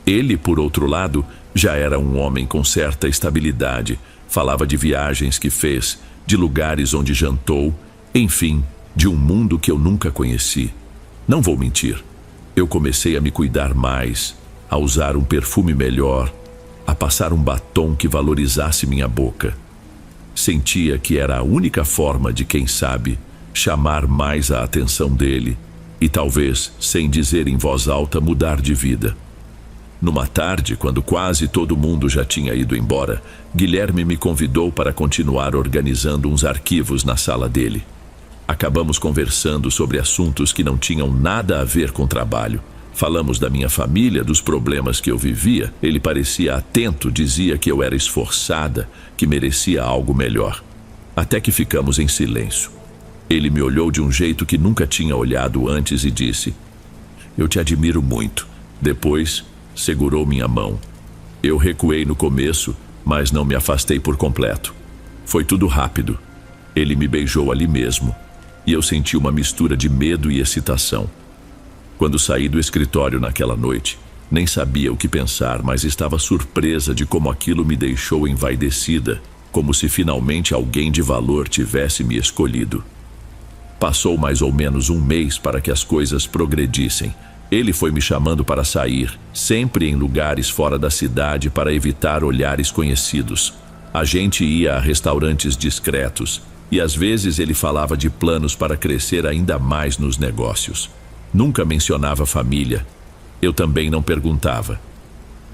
Ele, por outro lado, já era um homem com certa estabilidade. Falava de viagens que fez, de lugares onde jantou, enfim, de um mundo que eu nunca conheci. Não vou mentir. Eu comecei a me cuidar mais, a usar um perfume melhor, a passar um batom que valorizasse minha boca. Sentia que era a única forma de, quem sabe, chamar mais a atenção dele e talvez, sem dizer em voz alta, mudar de vida. Numa tarde, quando quase todo mundo já tinha ido embora, Guilherme me convidou para continuar organizando uns arquivos na sala dele. Acabamos conversando sobre assuntos que não tinham nada a ver com trabalho. Falamos da minha família, dos problemas que eu vivia. Ele parecia atento, dizia que eu era esforçada, que merecia algo melhor. Até que ficamos em silêncio. Ele me olhou de um jeito que nunca tinha olhado antes e disse: "Eu te admiro muito." Depois, segurou minha mão. Eu recuei no começo, mas não me afastei por completo. Foi tudo rápido. Ele me beijou ali mesmo, e eu senti uma mistura de medo e excitação. Quando saí do escritório naquela noite, nem sabia o que pensar, mas estava surpresa de como aquilo me deixou envaidecida, como se finalmente alguém de valor tivesse me escolhido. Passou mais ou menos um mês para que as coisas progredissem. Ele foi me chamando para sair, sempre em lugares fora da cidade para evitar olhares conhecidos. A gente ia a restaurantes discretos e às vezes ele falava de planos para crescer ainda mais nos negócios. Nunca mencionava família. Eu também não perguntava.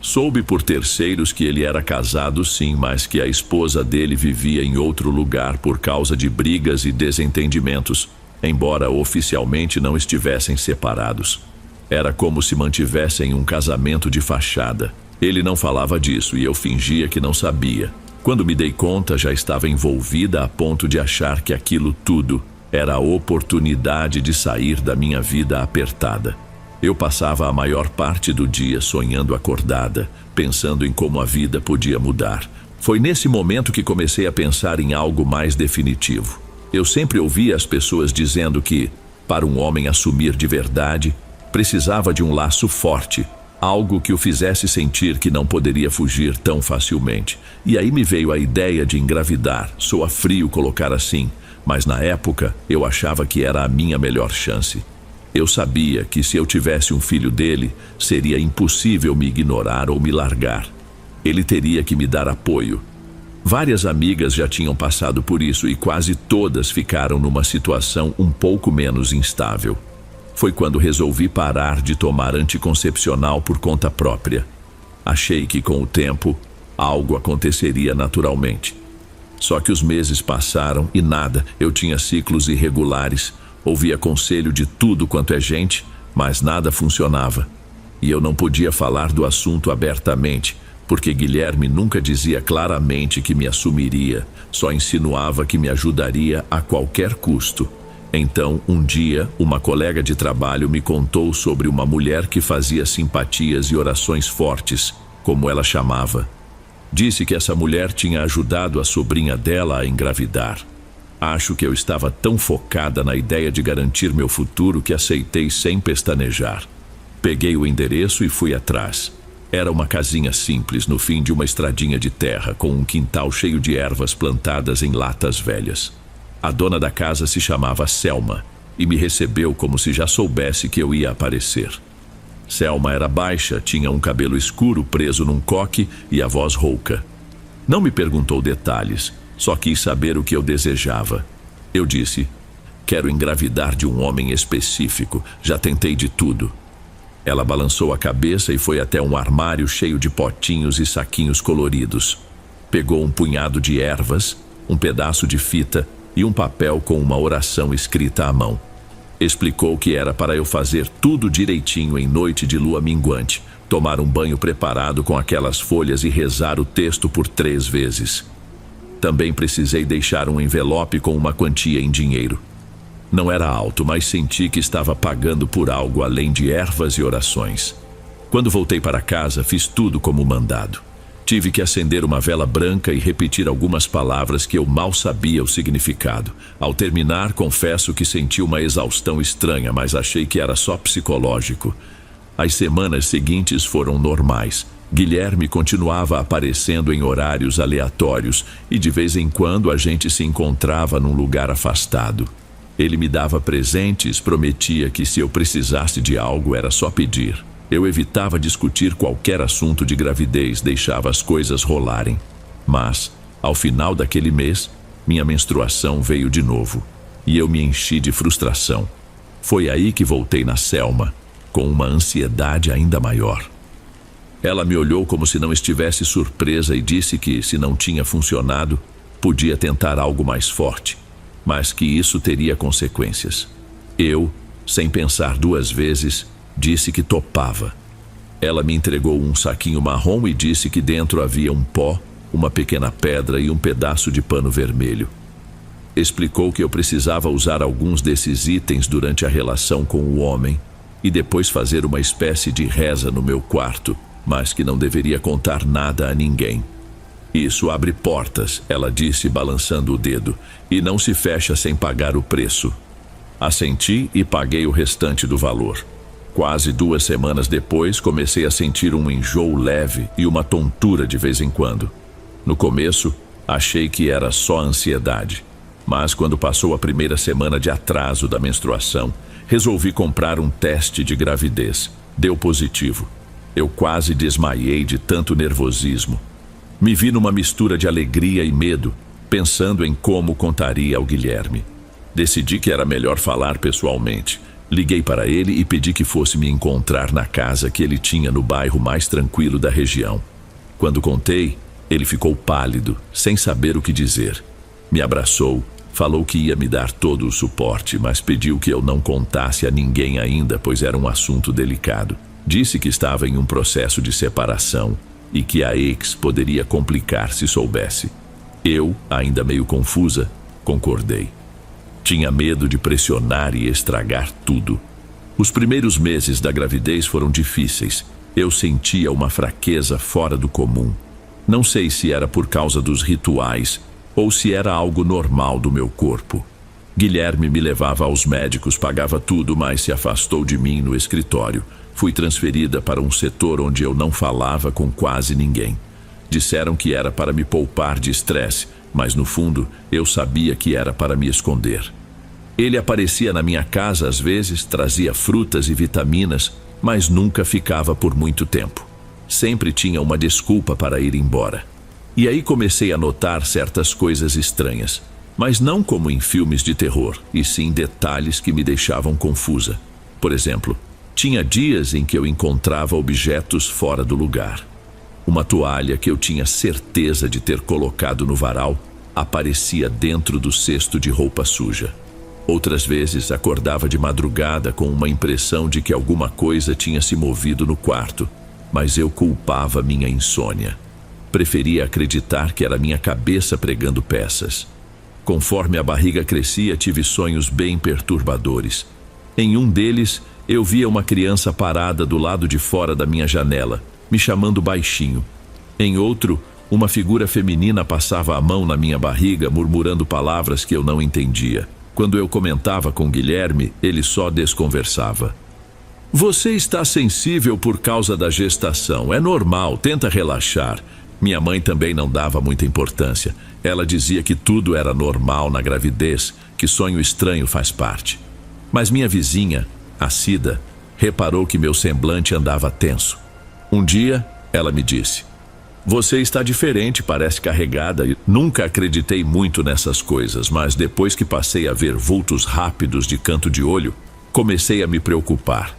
Soube por terceiros que ele era casado sim, mas que a esposa dele vivia em outro lugar por causa de brigas e desentendimentos, embora oficialmente não estivessem separados. Era como se mantivessem um casamento de fachada. Ele não falava disso e eu fingia que não sabia. Quando me dei conta, já estava envolvida a ponto de achar que aquilo tudo era a oportunidade de sair da minha vida apertada. Eu passava a maior parte do dia sonhando acordada, pensando em como a vida podia mudar. Foi nesse momento que comecei a pensar em algo mais definitivo. Eu sempre ouvia as pessoas dizendo que, para um homem assumir de verdade, precisava de um laço forte, algo que o fizesse sentir que não poderia fugir tão facilmente. E aí me veio a ideia de engravidar. Soa frio colocar assim, Mas na época, eu achava que era a minha melhor chance. Eu sabia que se eu tivesse um filho dele, seria impossível me ignorar ou me largar. Ele teria que me dar apoio. Várias amigas já tinham passado por isso e quase todas ficaram numa situação um pouco menos instável. Foi quando resolvi parar de tomar anticoncepcional por conta própria. Achei que com o tempo, algo aconteceria naturalmente. Só que os meses passaram e nada, eu tinha ciclos irregulares, ouvia conselho de tudo quanto é gente, mas nada funcionava. E eu não podia falar do assunto abertamente, porque Guilherme nunca dizia claramente que me assumiria, só insinuava que me ajudaria a qualquer custo. Então, um dia, uma colega de trabalho me contou sobre uma mulher que fazia simpatias e orações fortes, como ela chamava. Disse que essa mulher tinha ajudado a sobrinha dela a engravidar. Acho que eu estava tão focada na ideia de garantir meu futuro que aceitei sem pestanejar. Peguei o endereço e fui atrás. Era uma casinha simples no fim de uma estradinha de terra, com um quintal cheio de ervas plantadas em latas velhas. A dona da casa se chamava Selma e me recebeu como se já soubesse que eu ia aparecer. Selma era baixa, tinha um cabelo escuro preso num coque e a voz rouca. Não me perguntou detalhes, só quis saber o que eu desejava. Eu disse: quero engravidar de um homem específico, já tentei de tudo. Ela balançou a cabeça e foi até um armário cheio de potinhos e saquinhos coloridos. Pegou um punhado de ervas, um pedaço de fita e um papel com uma oração escrita à mão. Explicou que era para eu fazer tudo direitinho em noite de lua minguante, tomar um banho preparado com aquelas folhas e rezar o texto por 3 vezes. Também precisei deixar um envelope com uma quantia em dinheiro. Não era alto, mas senti que estava pagando por algo além de ervas e orações. Quando voltei para casa, fiz tudo como mandado. Tive que acender uma vela branca e repetir algumas palavras que eu mal sabia o significado. Ao terminar, confesso que senti uma exaustão estranha, mas achei que era só psicológico. As semanas seguintes foram normais. Guilherme continuava aparecendo em horários aleatórios e de vez em quando a gente se encontrava num lugar afastado. Ele me dava presentes, prometia que se eu precisasse de algo era só pedir. Eu evitava discutir qualquer assunto de gravidez, deixava as coisas rolarem. Mas, ao final daquele mês, minha menstruação veio de novo e eu me enchi de frustração. Foi aí que voltei na Selma, com uma ansiedade ainda maior. Ela me olhou como se não estivesse surpresa e disse que, se não tinha funcionado, podia tentar algo mais forte, mas que isso teria consequências. Eu, sem pensar 2 vezes, disse que topava. Ela me entregou um saquinho marrom e disse que dentro havia um pó, uma pequena pedra e um pedaço de pano vermelho. Explicou que eu precisava usar alguns desses itens durante a relação com o homem e depois fazer uma espécie de reza no meu quarto, mas que não deveria contar nada a ninguém. Isso abre portas, ela disse balançando o dedo, e não se fecha sem pagar o preço. Assenti e paguei o restante do valor. Quase 2 semanas depois, comecei a sentir um enjoo leve e uma tontura de vez em quando. No começo, achei que era só ansiedade, mas quando passou a primeira semana de atraso da menstruação, resolvi comprar um teste de gravidez. Deu positivo. Eu quase desmaiei de tanto nervosismo. Me vi numa mistura de alegria e medo, pensando em como contaria ao Guilherme. Decidi que era melhor falar pessoalmente. Liguei para ele e pedi que fosse me encontrar na casa que ele tinha no bairro mais tranquilo da região. Quando contei, ele ficou pálido, sem saber o que dizer. Me abraçou, falou que ia me dar todo o suporte, mas pediu que eu não contasse a ninguém ainda, pois era um assunto delicado. Disse que estava em um processo de separação e que a ex poderia complicar se soubesse. Eu, ainda meio confusa, concordei. Tinha medo de pressionar e estragar tudo. Os primeiros meses da gravidez foram difíceis. Eu sentia uma fraqueza fora do comum. Não sei se era por causa dos rituais ou se era algo normal do meu corpo. Guilherme me levava aos médicos, pagava tudo, mas se afastou de mim no escritório. Fui transferida para um setor onde eu não falava com quase ninguém. Disseram que era para me poupar de estresse, mas no fundo eu sabia que era para me esconder. Ele aparecia na minha casa às vezes, trazia frutas e vitaminas, mas nunca ficava por muito tempo. Sempre tinha uma desculpa para ir embora. E aí comecei a notar certas coisas estranhas, mas não como em filmes de terror, e sim detalhes que me deixavam confusa. Por exemplo, tinha dias em que eu encontrava objetos fora do lugar. Uma toalha que eu tinha certeza de ter colocado no varal aparecia dentro do cesto de roupa suja. Outras vezes acordava de madrugada com uma impressão de que alguma coisa tinha se movido no quarto, mas eu culpava minha insônia. Preferia acreditar que era minha cabeça pregando peças. Conforme a barriga crescia, tive sonhos bem perturbadores. Em um deles, eu via uma criança parada do lado de fora da minha janela, me chamando baixinho. Em outro, uma figura feminina passava a mão na minha barriga, murmurando palavras que eu não entendia. Quando eu comentava com Guilherme, ele só desconversava. Você está sensível por causa da gestação. É normal, tenta relaxar. Minha mãe também não dava muita importância. Ela dizia que tudo era normal na gravidez, que sonho estranho faz parte. Mas minha vizinha, a Cida, reparou que meu semblante andava tenso. Um dia, ela me disse: você está diferente, parece carregada. Nunca acreditei muito nessas coisas, mas depois que passei a ver vultos rápidos de canto de olho, comecei a me preocupar.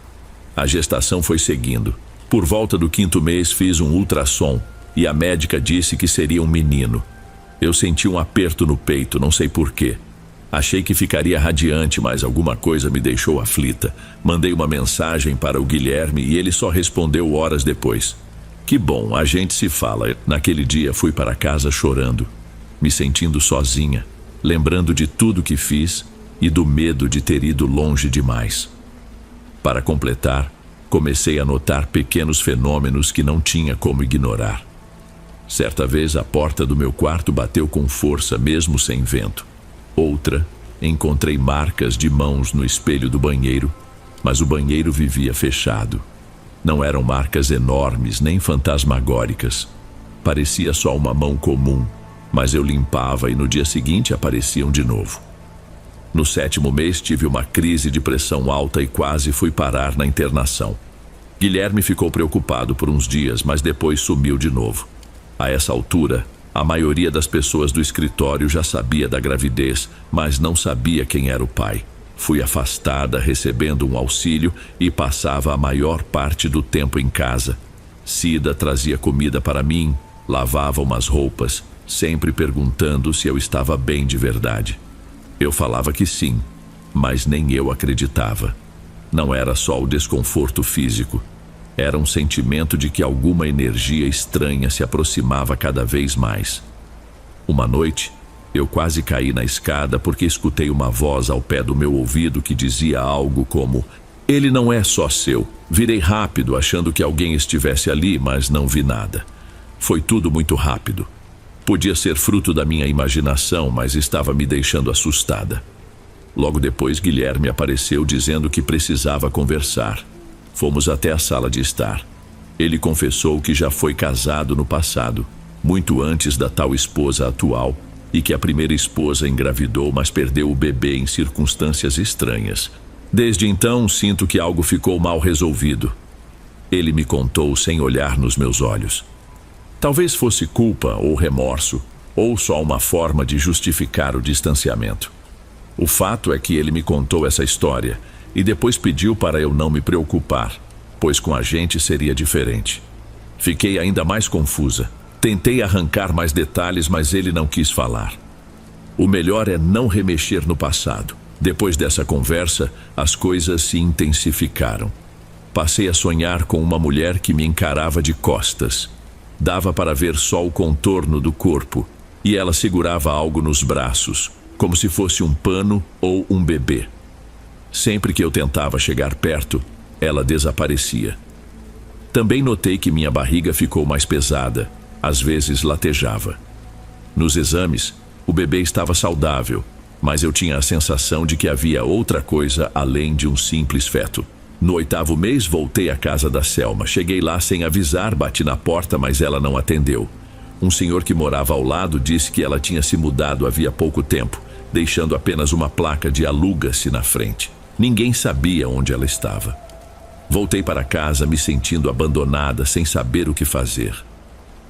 A gestação foi seguindo. Por volta do 5º mês fiz um ultrassom e a médica disse que seria um menino. Eu senti um aperto no peito, não sei porquê. Achei que ficaria radiante, mas alguma coisa me deixou aflita. Mandei uma mensagem para o Guilherme e ele só respondeu horas depois. Que bom, a gente se fala. Naquele dia fui para casa chorando, me sentindo sozinha, lembrando de tudo que fiz e do medo de ter ido longe demais. Para completar, comecei a notar pequenos fenômenos que não tinha como ignorar. Certa vez a porta do meu quarto bateu com força, mesmo sem vento. Outra, encontrei marcas de mãos no espelho do banheiro, mas o banheiro vivia fechado. Não eram marcas enormes nem fantasmagóricas. Parecia só uma mão comum, mas eu limpava e no dia seguinte apareciam de novo. No 7º mês tive uma crise de pressão alta e quase fui parar na internação. Guilherme ficou preocupado por uns dias, mas depois sumiu de novo. A essa altura, a maioria das pessoas do escritório já sabia da gravidez, mas não sabia quem era o pai. Fui afastada, recebendo um auxílio e passava a maior parte do tempo em casa. Cida trazia comida para mim, lavava umas roupas, sempre perguntando se eu estava bem de verdade. Eu falava que sim, mas nem eu acreditava. Não era só o desconforto físico. Era um sentimento de que alguma energia estranha se aproximava cada vez mais. Uma noite, eu quase caí na escada porque escutei uma voz ao pé do meu ouvido que dizia algo como: ele não é só seu. Virei rápido, achando que alguém estivesse ali, mas não vi nada. Foi tudo muito rápido. Podia ser fruto da minha imaginação, mas estava me deixando assustada. Logo depois, Guilherme apareceu dizendo que precisava conversar. Fomos até a sala de estar. Ele confessou que já foi casado no passado, muito antes da tal esposa atual, e que a primeira esposa engravidou, mas perdeu o bebê em circunstâncias estranhas. Desde então, sinto que algo ficou mal resolvido. Ele me contou sem olhar nos meus olhos. Talvez fosse culpa ou remorso, ou só uma forma de justificar o distanciamento. O fato é que ele me contou essa história e depois pediu para eu não me preocupar, pois com a gente seria diferente. Fiquei ainda mais confusa. Tentei arrancar mais detalhes, mas ele não quis falar. O melhor é não remexer no passado. Depois dessa conversa, as coisas se intensificaram. Passei a sonhar com uma mulher que me encarava de costas. Dava para ver só o contorno do corpo, e ela segurava algo nos braços, como se fosse um pano ou um bebê. Sempre que eu tentava chegar perto, ela desaparecia. Também notei que minha barriga ficou mais pesada, às vezes latejava. Nos exames, o bebê estava saudável, mas eu tinha a sensação de que havia outra coisa além de um simples feto. No 8º mês, voltei à casa da Selma. Cheguei lá sem avisar, bati na porta, mas ela não atendeu. Um senhor que morava ao lado disse que ela tinha se mudado havia pouco tempo, deixando apenas uma placa de aluga-se na frente. Ninguém sabia onde ela estava. Voltei para casa me sentindo abandonada, sem saber o que fazer.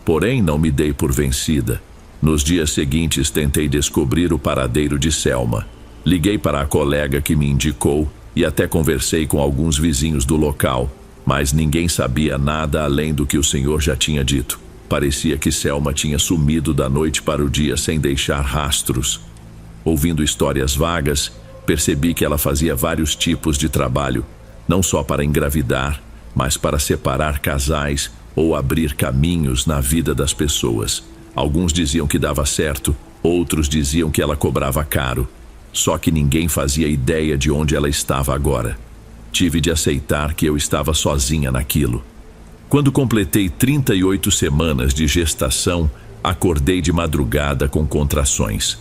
Porém, não me dei por vencida. Nos dias seguintes, tentei descobrir o paradeiro de Selma. Liguei para a colega que me indicou e até conversei com alguns vizinhos do local, mas ninguém sabia nada além do que o senhor já tinha dito. Parecia que Selma tinha sumido da noite para o dia sem deixar rastros. Ouvindo histórias vagas, percebi que ela fazia vários tipos de trabalho, não só para engravidar, mas para separar casais ou abrir caminhos na vida das pessoas. Alguns diziam que dava certo, outros diziam que ela cobrava caro. Só que ninguém fazia ideia de onde ela estava agora. Tive de aceitar que eu estava sozinha naquilo. Quando completei 38 semanas de gestação, acordei de madrugada com contrações.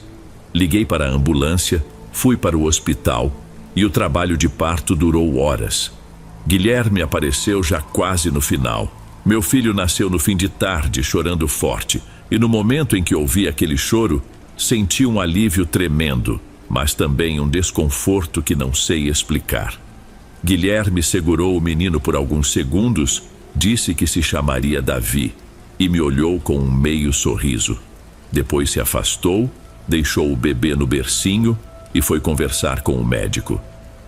Liguei para a ambulância, fui para o hospital e o trabalho de parto durou horas. Guilherme apareceu já quase no final. Meu filho nasceu no fim de tarde, chorando forte, e no momento em que ouvi aquele choro, senti um alívio tremendo, mas também um desconforto que não sei explicar. Guilherme segurou o menino por alguns segundos, disse que se chamaria Davi e me olhou com um meio sorriso. Depois se afastou, deixou o bebê no bercinho e foi conversar com o médico.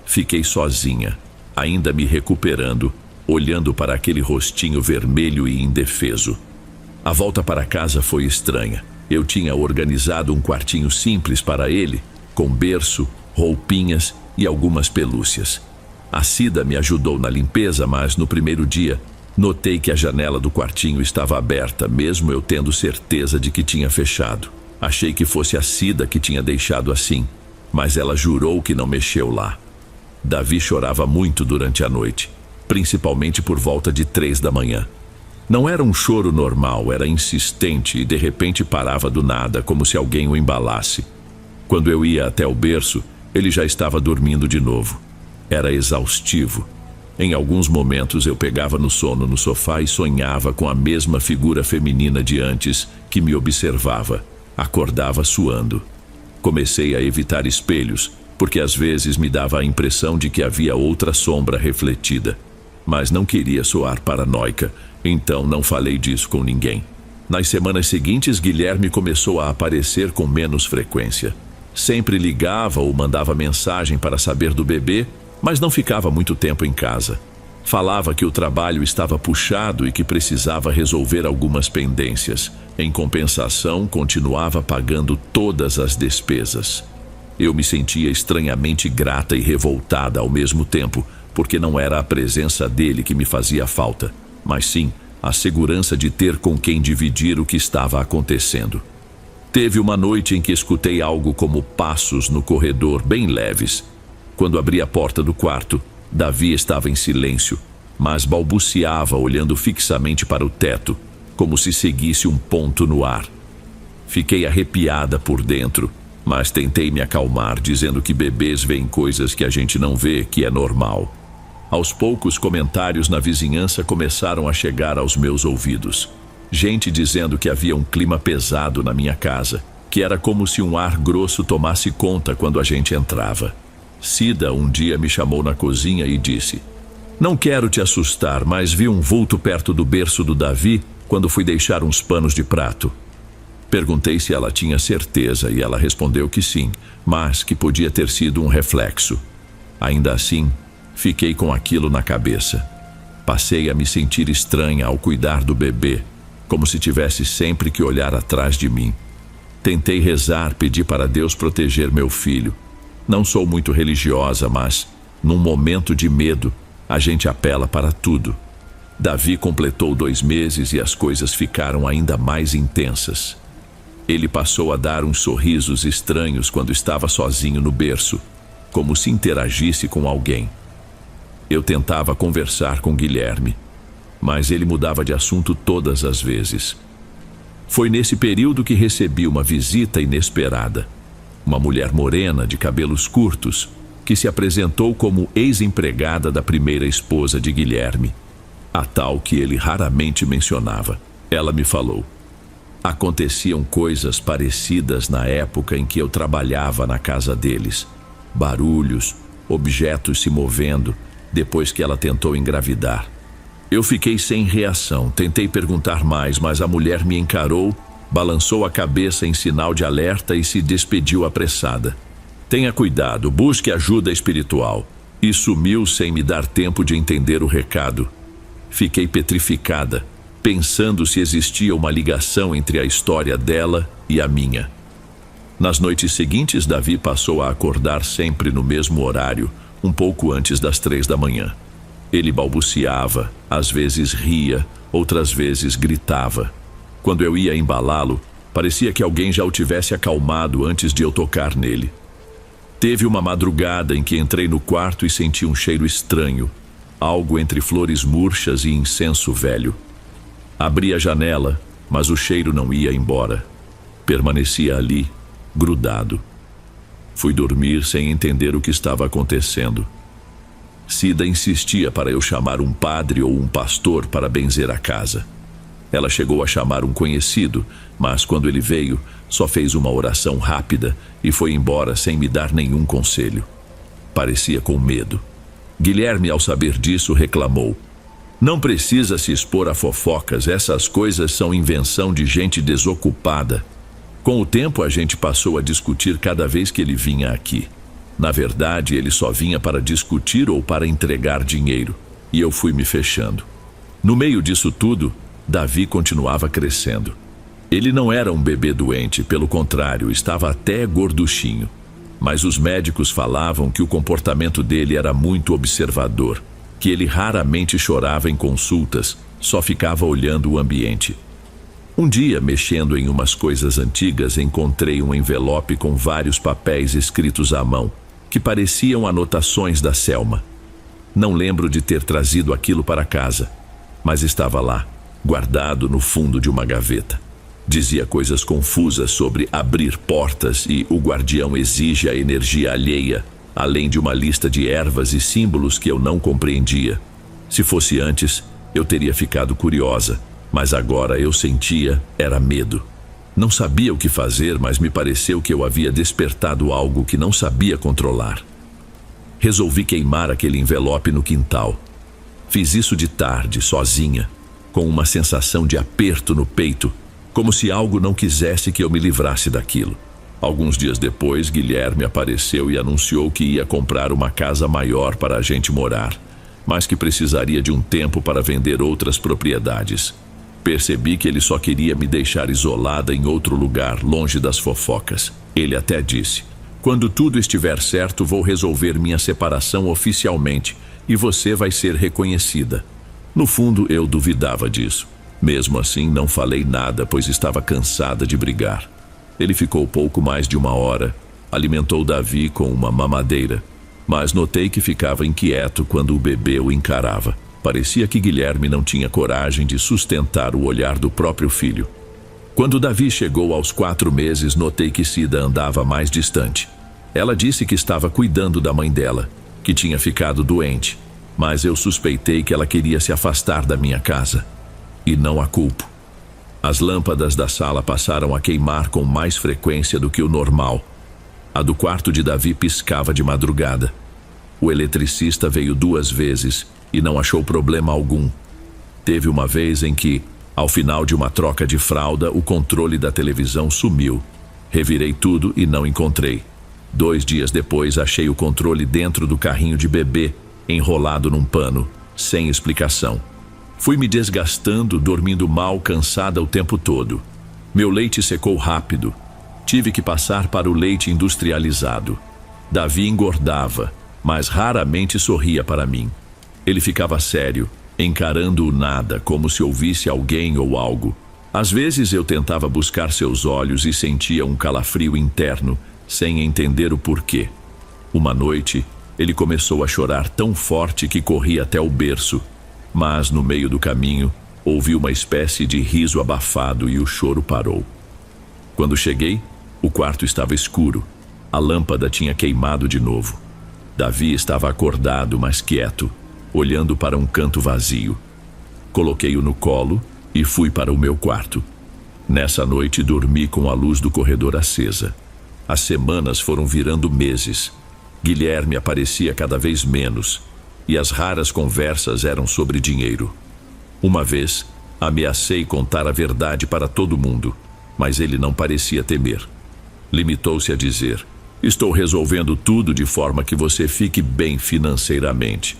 Fiquei sozinha, ainda me recuperando, olhando para aquele rostinho vermelho e indefeso. A volta para casa foi estranha. Eu tinha organizado um quartinho simples para ele, com berço, roupinhas e algumas pelúcias. A Cida me ajudou na limpeza, mas no primeiro dia, notei que a janela do quartinho estava aberta, mesmo eu tendo certeza de que tinha fechado. Achei que fosse a Cida que tinha deixado assim, mas ela jurou que não mexeu lá. Davi chorava muito durante a noite, principalmente por volta de 3 da manhã. Não era um choro normal, era insistente e de repente parava do nada, como se alguém o embalasse. Quando eu ia até o berço, ele já estava dormindo de novo. Era exaustivo. Em alguns momentos eu pegava no sono no sofá e sonhava com a mesma figura feminina de antes que me observava. Acordava suando. Comecei a evitar espelhos, porque às vezes me dava a impressão de que havia outra sombra refletida. Mas não queria soar paranoica, então não falei disso com ninguém. Nas semanas seguintes, Guilherme começou a aparecer com menos frequência. Sempre ligava ou mandava mensagem para saber do bebê, mas não ficava muito tempo em casa. Falava que o trabalho estava puxado e que precisava resolver algumas pendências. Em compensação, continuava pagando todas as despesas. Eu me sentia estranhamente grata e revoltada ao mesmo tempo, porque não era a presença dele que me fazia falta, mas sim a segurança de ter com quem dividir o que estava acontecendo. Teve uma noite em que escutei algo como passos no corredor, bem leves. Quando abri a porta do quarto, Davi estava em silêncio, mas balbuciava olhando fixamente para o teto, como se seguisse um ponto no ar. Fiquei arrepiada por dentro, mas tentei me acalmar, dizendo que bebês veem coisas que a gente não vê, que é normal. Aos poucos, comentários na vizinhança começaram a chegar aos meus ouvidos. Gente dizendo que havia um clima pesado na minha casa, que era como se um ar grosso tomasse conta quando a gente entrava. Cida um dia me chamou na cozinha e disse: "Não quero te assustar, mas vi um vulto perto do berço do Davi quando fui deixar uns panos de prato." Perguntei se ela tinha certeza e ela respondeu que sim, mas que podia ter sido um reflexo. Ainda assim, fiquei com aquilo na cabeça. Passei a me sentir estranha ao cuidar do bebê, como se tivesse sempre que olhar atrás de mim. Tentei rezar, pedi para Deus proteger meu filho. Não sou muito religiosa, mas, num momento de medo, a gente apela para tudo. Davi completou 2 meses e as coisas ficaram ainda mais intensas. Ele passou a dar uns sorrisos estranhos quando estava sozinho no berço, como se interagisse com alguém. Eu tentava conversar com Guilherme, mas ele mudava de assunto todas as vezes. Foi nesse período que recebi uma visita inesperada. Uma mulher morena, de cabelos curtos, que se apresentou como ex-empregada da primeira esposa de Guilherme, a tal que ele raramente mencionava. Ela me falou: Aconteciam coisas parecidas na época em que eu trabalhava na casa deles. Barulhos, objetos se movendo, depois que ela tentou engravidar. Eu fiquei sem reação, tentei perguntar mais, mas a mulher me encarou, balançou a cabeça em sinal de alerta e se despediu apressada. Tenha cuidado, busque ajuda espiritual. E sumiu sem me dar tempo de entender o recado. Fiquei petrificada, pensando se existia uma ligação entre a história dela e a minha. Nas noites seguintes, Davi passou a acordar sempre no mesmo horário, um pouco antes das 3 da manhã. Ele balbuciava, às vezes ria, outras vezes gritava. Quando eu ia embalá-lo, parecia que alguém já o tivesse acalmado antes de eu tocar nele. Teve uma madrugada em que entrei no quarto e senti um cheiro estranho, algo entre flores murchas e incenso velho. Abri a janela, mas o cheiro não ia embora. Permanecia ali, grudado. Fui dormir sem entender o que estava acontecendo. Cida insistia para eu chamar um padre ou um pastor para benzer a casa. Ela chegou a chamar um conhecido, mas quando ele veio, só fez uma oração rápida e foi embora sem me dar nenhum conselho. Parecia com medo. Guilherme, ao saber disso, reclamou: "Não precisa se expor a fofocas, essas coisas são invenção de gente desocupada." Com o tempo, a gente passou a discutir cada vez que ele vinha aqui. Na verdade, ele só vinha para discutir ou para entregar dinheiro, e eu fui me fechando. No meio disso tudo, Davi continuava crescendo. Ele não era um bebê doente, pelo contrário, estava até gorduchinho. Mas os médicos falavam que o comportamento dele era muito observador, que ele raramente chorava em consultas, só ficava olhando o ambiente. Um dia, mexendo em umas coisas antigas, encontrei um envelope com vários papéis escritos à mão, que pareciam anotações da Selma. Não lembro de ter trazido aquilo para casa, mas estava lá, guardado no fundo de uma gaveta. Dizia coisas confusas sobre abrir portas e o guardião exige a energia alheia, além de uma lista de ervas e símbolos que eu não compreendia. Se fosse antes, eu teria ficado curiosa, mas agora eu sentia era medo. Não sabia o que fazer, mas me pareceu que eu havia despertado algo que não sabia controlar. Resolvi queimar aquele envelope no quintal. Fiz isso de tarde, sozinha, com uma sensação de aperto no peito, como se algo não quisesse que eu me livrasse daquilo. Alguns dias depois, Guilherme apareceu e anunciou que ia comprar uma casa maior para a gente morar, mas que precisaria de um tempo para vender outras propriedades. Percebi que ele só queria me deixar isolada em outro lugar, longe das fofocas. Ele até disse: "Quando tudo estiver certo, vou resolver minha separação oficialmente e você vai ser reconhecida." No fundo, eu duvidava disso. Mesmo assim, não falei nada, pois estava cansada de brigar. Ele ficou pouco mais de 1 hora, alimentou Davi com uma mamadeira, mas notei que ficava inquieto quando o bebê o encarava. Parecia que Guilherme não tinha coragem de sustentar o olhar do próprio filho. Quando Davi chegou aos 4 meses, notei que Cida andava mais distante. Ela disse que estava cuidando da mãe dela, que tinha ficado doente, mas eu suspeitei que ela queria se afastar da minha casa. E não a culpo. As lâmpadas da sala passaram a queimar com mais frequência do que o normal. A do quarto de Davi piscava de madrugada. O eletricista veio 2 vezes e não achou problema algum. Teve uma vez em que, ao final de uma troca de fralda, o controle da televisão sumiu. Revirei tudo e não encontrei. 2 dias depois, achei o controle dentro do carrinho de bebê, enrolado num pano, sem explicação. Fui me desgastando, dormindo mal, cansada o tempo todo. Meu leite secou rápido. Tive que passar para o leite industrializado. Davi engordava, mas raramente sorria para mim. Ele ficava sério, encarando o nada, como se ouvisse alguém ou algo. Às vezes eu tentava buscar seus olhos e sentia um calafrio interno, sem entender o porquê. Uma noite, ele começou a chorar tão forte que corri até o berço. Mas, no meio do caminho, ouvi uma espécie de riso abafado e o choro parou. Quando cheguei, o quarto estava escuro. A lâmpada tinha queimado de novo. Davi estava acordado, mas quieto, olhando para um canto vazio. Coloquei-o no colo e fui para o meu quarto. Nessa noite dormi com a luz do corredor acesa. As semanas foram virando meses. Guilherme aparecia cada vez menos, e as raras conversas eram sobre dinheiro. Uma vez, ameacei contar a verdade para todo mundo, mas ele não parecia temer. Limitou-se a dizer: estou resolvendo tudo de forma que você fique bem financeiramente.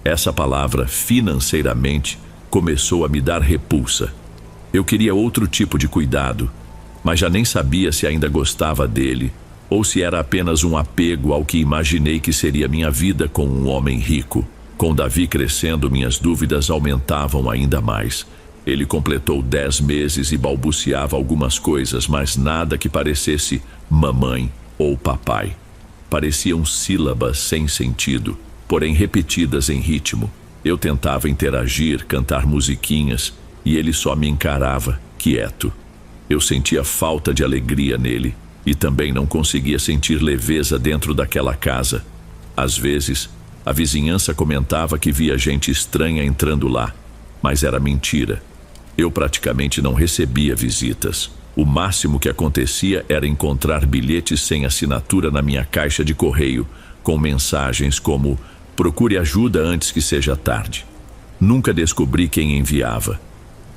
Essa palavra, financeiramente, começou a me dar repulsa. Eu queria outro tipo de cuidado, mas já nem sabia se ainda gostava dele, ou se era apenas um apego ao que imaginei que seria minha vida com um homem rico. Com Davi crescendo, minhas dúvidas aumentavam ainda mais. Ele completou 10 meses e balbuciava algumas coisas, mas nada que parecesse mamãe ou papai. Pareciam sílabas sem sentido, porém repetidas em ritmo. Eu tentava interagir, cantar musiquinhas, e ele só me encarava, quieto. Eu sentia falta de alegria nele, e também não conseguia sentir leveza dentro daquela casa. Às vezes, a vizinhança comentava que via gente estranha entrando lá, mas era mentira. Eu praticamente não recebia visitas. O máximo que acontecia era encontrar bilhetes sem assinatura na minha caixa de correio, com mensagens como: procure ajuda antes que seja tarde. Nunca descobri quem enviava.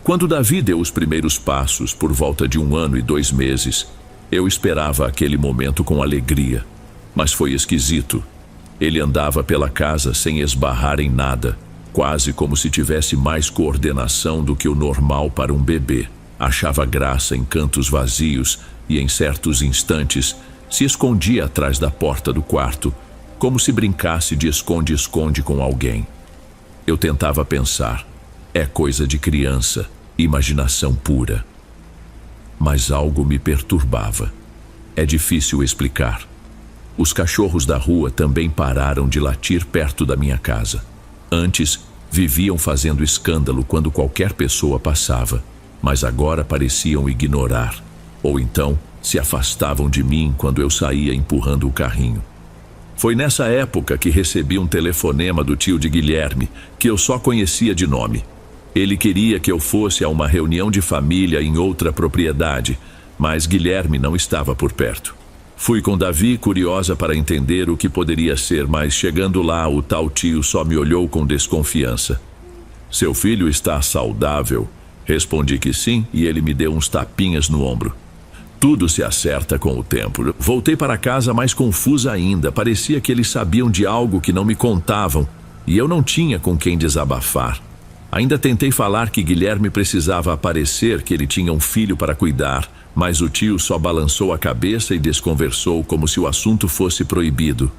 Quando Davi deu os primeiros passos, por volta de 1 ano e 2 meses, eu esperava aquele momento com alegria, mas foi esquisito. Ele andava pela casa sem esbarrar em nada, quase como se tivesse mais coordenação do que o normal para um bebê. Achava graça em cantos vazios e, em certos instantes, se escondia atrás da porta do quarto, como se brincasse de esconde-esconde com alguém. Eu tentava pensar: é coisa de criança, imaginação pura. Mas algo me perturbava. É difícil explicar. Os cachorros da rua também pararam de latir perto da minha casa. Antes, viviam fazendo escândalo quando qualquer pessoa passava, mas agora pareciam ignorar, ou então se afastavam de mim quando eu saía empurrando o carrinho. Foi nessa época que recebi um telefonema do tio de Guilherme, que eu só conhecia de nome. Ele queria que eu fosse a uma reunião de família em outra propriedade, mas Guilherme não estava por perto. Fui com Davi, curiosa para entender o que poderia ser, mas chegando lá, o tal tio só me olhou com desconfiança. Seu filho está saudável? Respondi que sim, e ele me deu uns tapinhas no ombro. Tudo se acerta com o tempo. Voltei para casa mais confusa ainda. Parecia que eles sabiam de algo que não me contavam, e eu não tinha com quem desabafar. Ainda tentei falar que Guilherme precisava aparecer, que ele tinha um filho para cuidar, mas o tio só balançou a cabeça e desconversou como se o assunto fosse proibido.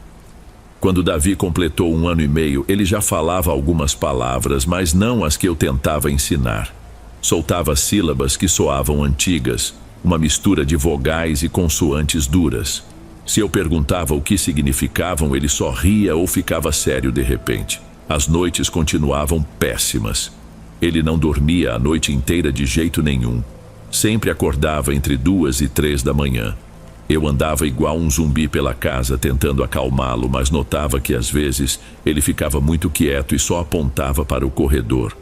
Quando Davi completou 1 ano e meio, ele já falava algumas palavras, mas não as que eu tentava ensinar. Soltava sílabas que soavam antigas, uma mistura de vogais e consoantes duras. Se eu perguntava o que significavam, ele só ria ou ficava sério de repente. As noites continuavam péssimas. Ele não dormia a noite inteira de jeito nenhum. Sempre acordava entre 2 e 3 da manhã. Eu andava igual um zumbi pela casa tentando acalmá-lo, mas notava que às vezes ele ficava muito quieto e só apontava para o corredor.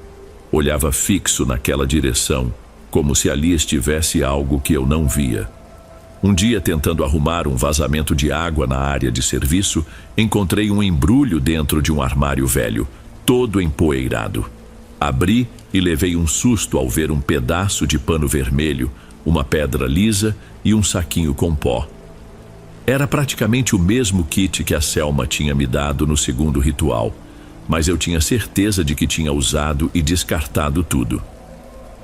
Olhava fixo naquela direção, como se ali estivesse algo que eu não via. Um dia, tentando arrumar um vazamento de água na área de serviço, encontrei um embrulho dentro de um armário velho, todo empoeirado. Abri e levei um susto ao ver um pedaço de pano vermelho, uma pedra lisa e um saquinho com pó. Era praticamente o mesmo kit que a Selma tinha me dado no segundo ritual, mas eu tinha certeza de que tinha usado e descartado tudo.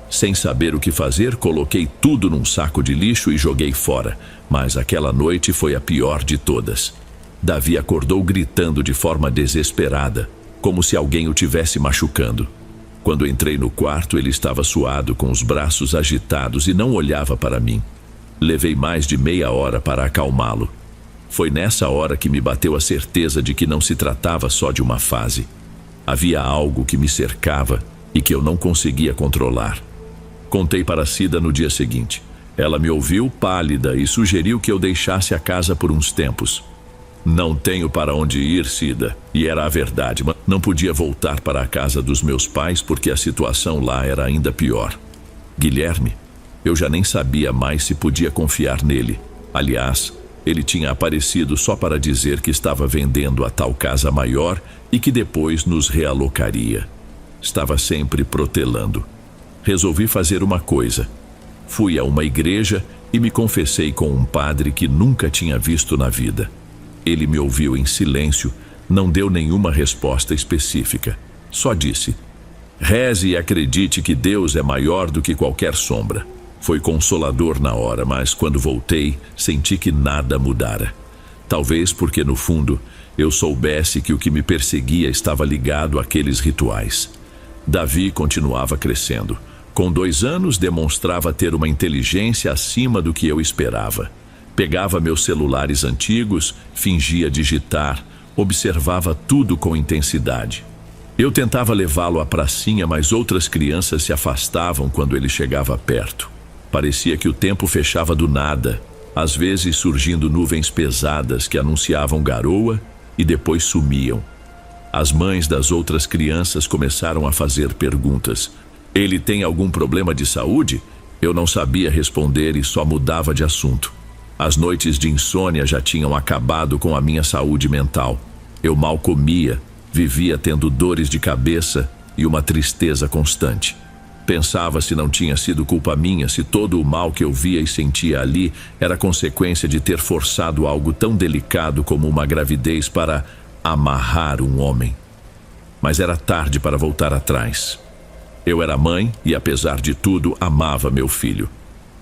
Sem saber o que fazer, coloquei tudo num saco de lixo e joguei fora, mas aquela noite foi a pior de todas. Davi acordou gritando de forma desesperada, como se alguém o tivesse machucando. Quando entrei no quarto, ele estava suado, com os braços agitados e não olhava para mim. Levei mais de meia hora para acalmá-lo. Foi nessa hora que me bateu a certeza de que não se tratava só de uma fase. Havia algo que me cercava e que eu não conseguia controlar. Contei para Cida no dia seguinte. Ela me ouviu pálida e sugeriu que eu deixasse a casa por uns tempos. Não tenho para onde ir, Cida. E era a verdade, mas não podia voltar para a casa dos meus pais porque a situação lá era ainda pior. Guilherme, Eu já nem sabia mais se podia confiar nele. Aliás, ele tinha aparecido só para dizer que estava vendendo a tal casa maior e que depois nos realocaria. Estava sempre protelando. Resolvi fazer uma coisa. Fui a uma igreja e me confessei com um padre que nunca tinha visto na vida. Ele me ouviu em silêncio, não deu nenhuma resposta específica. Só disse: reze e acredite que Deus é maior do que qualquer sombra. Foi consolador na hora, mas quando voltei, senti que nada mudara. Talvez porque, no fundo, eu soubesse que o que me perseguia estava ligado àqueles rituais. Davi continuava crescendo. Com 2 anos, demonstrava ter uma inteligência acima do que eu esperava. Pegava meus celulares antigos, fingia digitar, observava tudo com intensidade. Eu tentava levá-lo à pracinha, mas outras crianças se afastavam quando ele chegava perto. Parecia que o tempo fechava do nada, às vezes surgindo nuvens pesadas que anunciavam garoa e depois sumiam. As mães das outras crianças começaram a fazer perguntas. Ele tem algum problema de saúde? Eu não sabia responder e só mudava de assunto. As noites de insônia já tinham acabado com a minha saúde mental. Eu mal comia, vivia tendo dores de cabeça e uma tristeza constante. Pensava se não tinha sido culpa minha, se todo o mal que eu via e sentia ali era consequência de ter forçado algo tão delicado como uma gravidez para amarrar um homem. Mas era tarde para voltar atrás. Eu era mãe e, apesar de tudo, amava meu filho.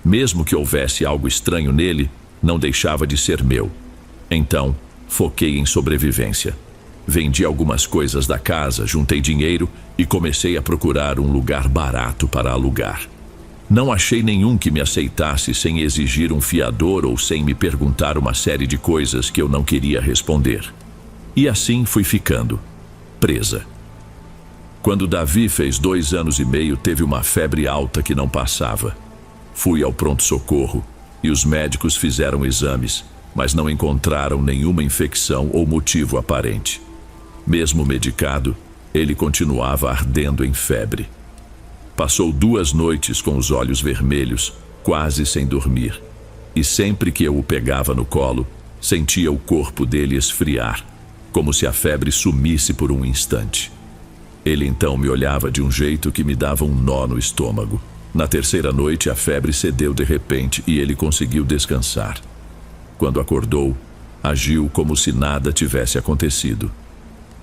Mesmo que houvesse algo estranho nele, não deixava de ser meu. Então, foquei em sobrevivência. Vendi algumas coisas da casa, juntei dinheiro e comecei a procurar um lugar barato para alugar. Não achei nenhum que me aceitasse sem exigir um fiador ou sem me perguntar uma série de coisas que eu não queria responder. E assim fui ficando, presa. Quando Davi fez 2 anos e meio, teve uma febre alta que não passava. Fui ao pronto-socorro e os médicos fizeram exames, mas não encontraram nenhuma infecção ou motivo aparente. Mesmo medicado, ele continuava ardendo em febre. Passou 2 noites com os olhos vermelhos, quase sem dormir. E sempre que eu o pegava no colo, sentia o corpo dele esfriar, como se a febre sumisse por um instante. Ele então me olhava de um jeito que me dava um nó no estômago. Na 3ª noite, a febre cedeu de repente e ele conseguiu descansar. Quando acordou, agiu como se nada tivesse acontecido.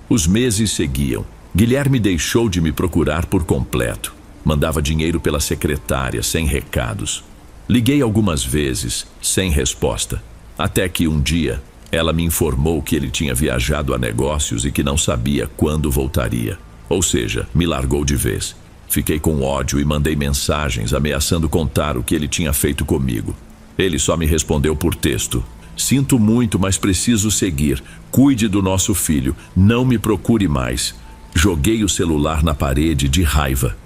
Os meses seguiam. Guilherme deixou de me procurar por completo. Mandava dinheiro pela secretária, sem recados. Liguei algumas vezes, sem resposta. Até que um dia, ela me informou que ele tinha viajado a negócios e que não sabia quando voltaria. Ou seja, me largou de vez. Fiquei com ódio e mandei mensagens ameaçando contar o que ele tinha feito comigo. Ele só me respondeu por texto: sinto muito, mas preciso seguir. Cuide do nosso filho. Não me procure mais. Joguei o celular na parede de raiva.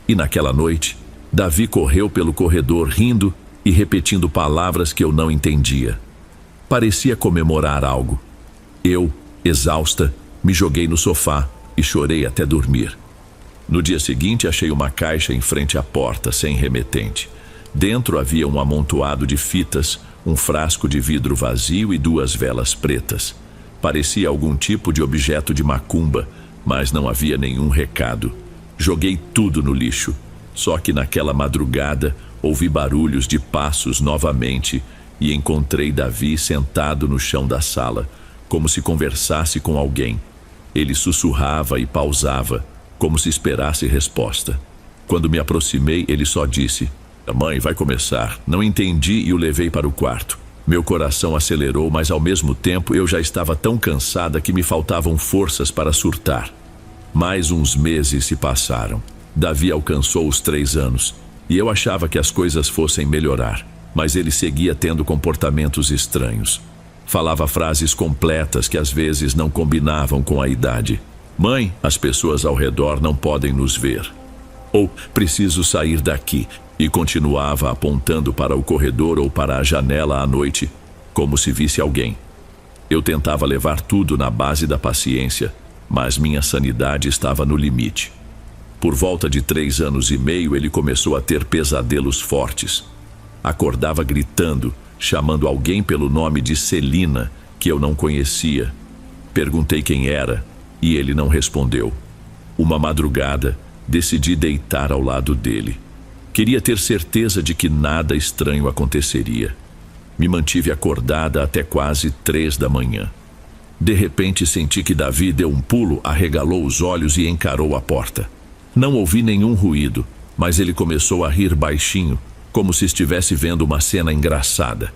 E naquela noite, Davi correu pelo corredor rindo e repetindo palavras que eu não entendia. Parecia comemorar algo. Eu, exausta, me joguei no sofá e chorei até dormir. No dia seguinte, achei uma caixa em frente à porta, sem remetente. Dentro havia um amontoado de fitas, um frasco de vidro vazio e 2 velas pretas. Parecia algum tipo de objeto de macumba, mas não havia nenhum recado. Joguei tudo no lixo. Só que naquela madrugada, ouvi barulhos de passos novamente e encontrei Davi sentado no chão da sala, como se conversasse com alguém. Ele sussurrava e pausava, como se esperasse resposta. Quando me aproximei, ele só disse: "Mãe, vai começar." Não entendi e o levei para o quarto. Meu coração acelerou, mas ao mesmo tempo eu já estava tão cansada que me faltavam forças para surtar. Mais uns meses se passaram. Davi alcançou os 3 anos e eu achava que as coisas fossem melhorar, mas ele seguia tendo comportamentos estranhos. Falava frases completas que às vezes não combinavam com a idade. "Mãe, as pessoas ao redor não podem nos ver." Ou "preciso sair daqui." E continuava apontando para o corredor ou para a janela à noite, como se visse alguém. Eu tentava levar tudo na base da paciência, mas minha sanidade estava no limite. Por volta de 3 anos e meio, ele começou a ter pesadelos fortes. Acordava gritando, chamando alguém pelo nome de Celina, que eu não conhecia. Perguntei quem era, e ele não respondeu. Uma madrugada, decidi deitar ao lado dele. Queria ter certeza de que nada estranho aconteceria. Me mantive acordada até quase 3 da manhã. De repente senti que Davi deu um pulo, arregalou os olhos e encarou a porta. Não ouvi nenhum ruído, mas ele começou a rir baixinho, como se estivesse vendo uma cena engraçada.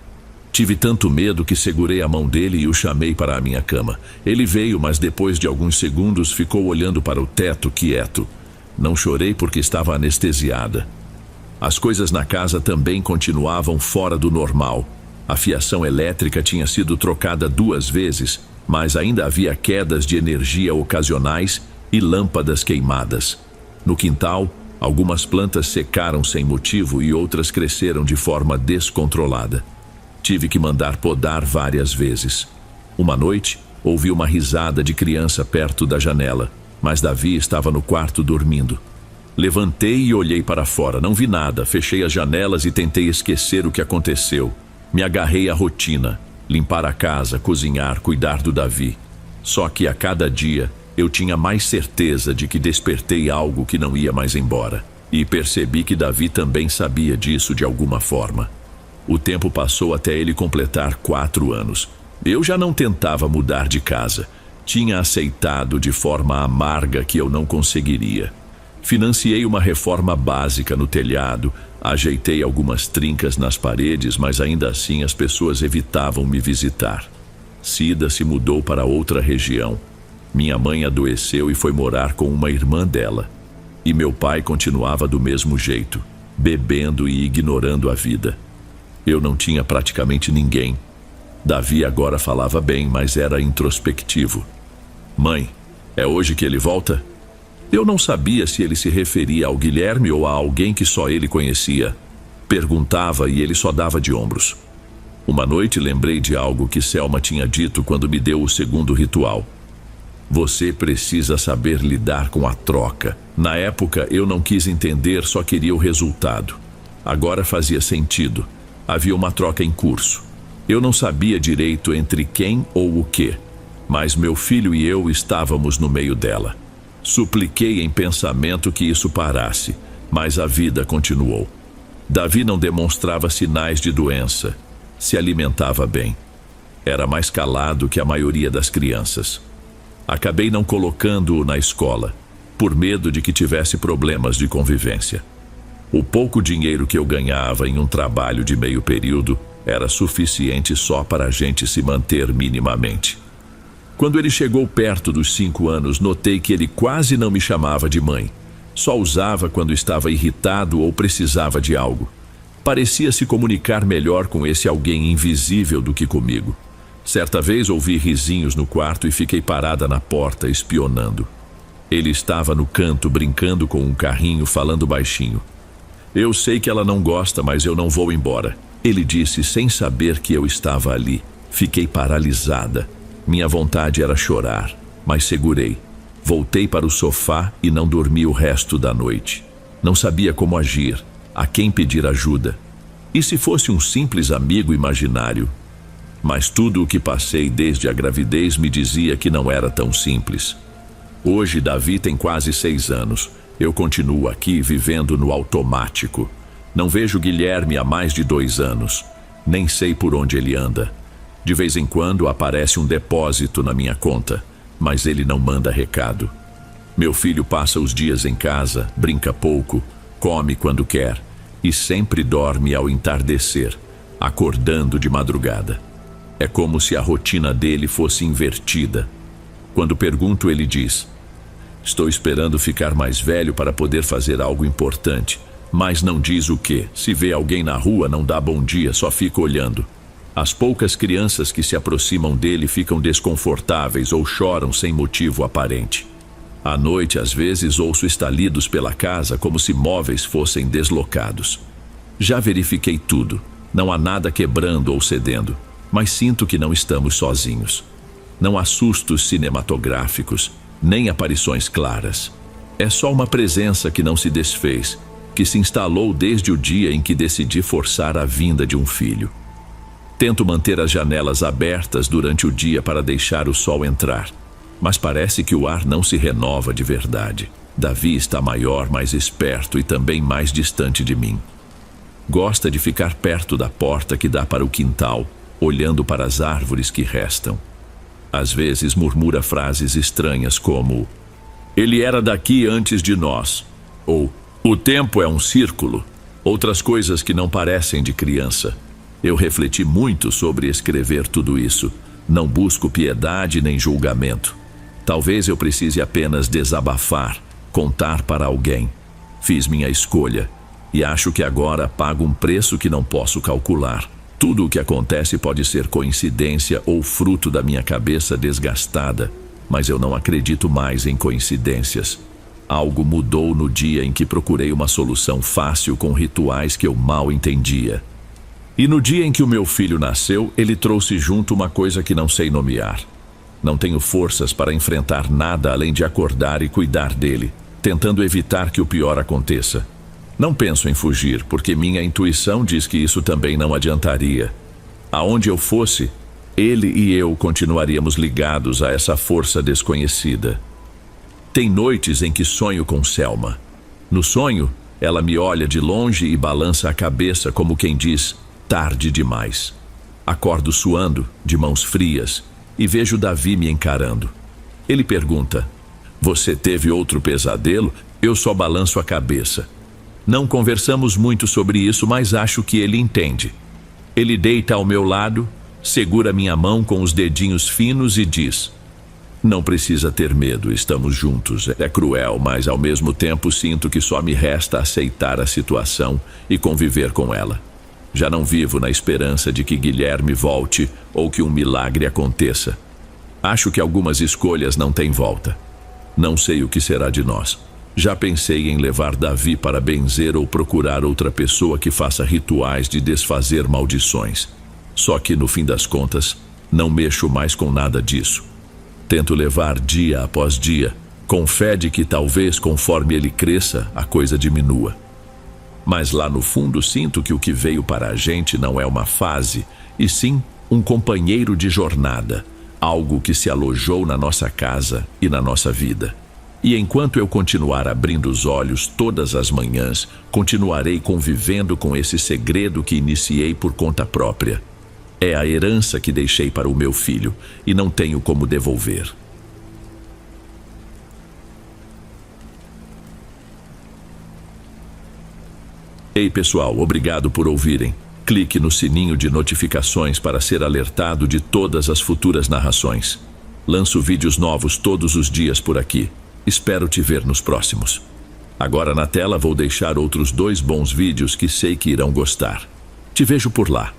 Tive tanto medo que segurei a mão dele e o chamei para a minha cama. Ele veio, mas depois de alguns segundos ficou olhando para o teto, quieto. Não chorei porque estava anestesiada. As coisas na casa também continuavam fora do normal. A fiação elétrica tinha sido trocada 2 vezes, mas ainda havia quedas de energia ocasionais e lâmpadas queimadas. No quintal, algumas plantas secaram sem motivo e outras cresceram de forma descontrolada. Tive que mandar podar várias vezes. Uma noite, ouvi uma risada de criança perto da janela, mas Davi estava no quarto dormindo. Levantei e olhei para fora. Não vi nada. Fechei as janelas e tentei esquecer o que aconteceu. Me agarrei à rotina. Limpar a casa, cozinhar, cuidar do Davi. Só que a cada dia, eu tinha mais certeza de que despertei algo que não ia mais embora. E percebi que Davi também sabia disso de alguma forma. O tempo passou até ele completar 4 anos. Eu já não tentava mudar de casa. Tinha aceitado de forma amarga que eu não conseguiria. Financiei uma reforma básica no telhado, ajeitei algumas trincas nas paredes, mas ainda assim as pessoas evitavam me visitar. Cida se mudou para outra região. Minha mãe adoeceu e foi morar com uma irmã dela. E meu pai continuava do mesmo jeito, bebendo e ignorando a vida. Eu não tinha praticamente ninguém. Davi agora falava bem, mas era introspectivo. Mãe, é hoje que ele volta? Eu não sabia se ele se referia ao Guilherme ou a alguém que só ele conhecia. Perguntava e ele só dava de ombros. Uma noite lembrei de algo que Selma tinha dito quando me deu o segundo ritual. Você precisa saber lidar com a troca. Na época eu não quis entender, só queria o resultado. Agora fazia sentido. Havia uma troca em curso. Eu não sabia direito entre quem ou o que, mas meu filho e eu estávamos no meio dela. Supliquei em pensamento que isso parasse, mas a vida continuou. Davi não demonstrava sinais de doença. Se alimentava bem. Era mais calado que a maioria das crianças. Acabei não colocando-o na escola, por medo de que tivesse problemas de convivência. O pouco dinheiro que eu ganhava em um trabalho de meio período era suficiente só para a gente se manter minimamente. Quando ele chegou perto dos 5 anos, notei que ele quase não me chamava de mãe. Só usava quando estava irritado ou precisava de algo. Parecia se comunicar melhor com esse alguém invisível do que comigo. Certa vez ouvi risinhos no quarto e fiquei parada na porta, espionando. Ele estava no canto, brincando com um carrinho, falando baixinho. Eu sei que ela não gosta, mas eu não vou embora. Ele disse sem saber que eu estava ali. Fiquei paralisada. Minha vontade era chorar, mas segurei. Voltei para o sofá e não dormi o resto da noite. Não sabia como agir, a quem pedir ajuda. E se fosse um simples amigo imaginário? Mas tudo o que passei desde a gravidez me dizia que não era tão simples. Hoje Davi tem quase 6 anos. Eu continuo aqui vivendo no automático. Não vejo Guilherme há mais de 2 anos. Nem sei por onde ele anda. De vez em quando aparece um depósito na minha conta, mas ele não manda recado. Meu filho passa os dias em casa, brinca pouco, come quando quer e sempre dorme ao entardecer, acordando de madrugada. É como se a rotina dele fosse invertida. Quando pergunto, ele diz: estou esperando ficar mais velho para poder fazer algo importante, mas não diz o quê. Se vê alguém na rua, não dá bom dia, só fica olhando. As poucas crianças que se aproximam dele ficam desconfortáveis ou choram sem motivo aparente. À noite, às vezes, ouço estalidos pela casa como se móveis fossem deslocados. Já verifiquei tudo. Não há nada quebrando ou cedendo, mas sinto que não estamos sozinhos. Não há sustos cinematográficos, nem aparições claras. É só uma presença que não se desfez, que se instalou desde o dia em que decidi forçar a vinda de um filho. Tento manter as janelas abertas durante o dia para deixar o sol entrar, mas parece que o ar não se renova de verdade. Davi está maior, mais esperto e também mais distante de mim. Gosta de ficar perto da porta que dá para o quintal, olhando para as árvores que restam. Às vezes murmura frases estranhas como: "Ele era daqui antes de nós", ou "O tempo é um círculo", outras coisas que não parecem de criança. Eu refleti muito sobre escrever tudo isso. Não busco piedade nem julgamento. Talvez eu precise apenas desabafar, contar para alguém. Fiz minha escolha e acho que agora pago um preço que não posso calcular. Tudo o que acontece pode ser coincidência ou fruto da minha cabeça desgastada, mas eu não acredito mais em coincidências. Algo mudou no dia em que procurei uma solução fácil com rituais que eu mal entendia. E no dia em que o meu filho nasceu, ele trouxe junto uma coisa que não sei nomear. Não tenho forças para enfrentar nada além de acordar e cuidar dele, tentando evitar que o pior aconteça. Não penso em fugir, porque minha intuição diz que isso também não adiantaria. Aonde eu fosse, ele e eu continuaríamos ligados a essa força desconhecida. Tem noites em que sonho com Selma. No sonho, ela me olha de longe e balança a cabeça como quem diz: "Tarde demais". Acordo suando, de mãos frias, e vejo Davi me encarando. Ele pergunta: "Você teve outro pesadelo?" Eu só balanço a cabeça. Não conversamos muito sobre isso, mas acho que ele entende. Ele deita ao meu lado, segura minha mão com os dedinhos finos e diz: "Não precisa ter medo, estamos juntos. É cruel, mas ao mesmo tempo sinto que só me resta aceitar a situação e conviver com ela. Já não vivo na esperança de que Guilherme volte ou que um milagre aconteça. Acho que algumas escolhas não têm volta. Não sei o que será de nós. Já pensei em levar Davi para benzer ou procurar outra pessoa que faça rituais de desfazer maldições. Só que, no fim das contas, não mexo mais com nada disso. Tento levar dia após dia, com fé de que talvez, conforme ele cresça, a coisa diminua. Mas lá no fundo sinto que o que veio para a gente não é uma fase, e sim um companheiro de jornada, algo que se alojou na nossa casa e na nossa vida. E enquanto eu continuar abrindo os olhos todas as manhãs, continuarei convivendo com esse segredo que iniciei por conta própria. É a herança que deixei para o meu filho e não tenho como devolver. Ei pessoal, obrigado por ouvirem. Clique no sininho de notificações para ser alertado de todas as futuras narrações. Lanço vídeos novos todos os dias por aqui. Espero te ver nos próximos. Agora na tela vou deixar outros 2 bons vídeos que sei que irão gostar. Te vejo por lá.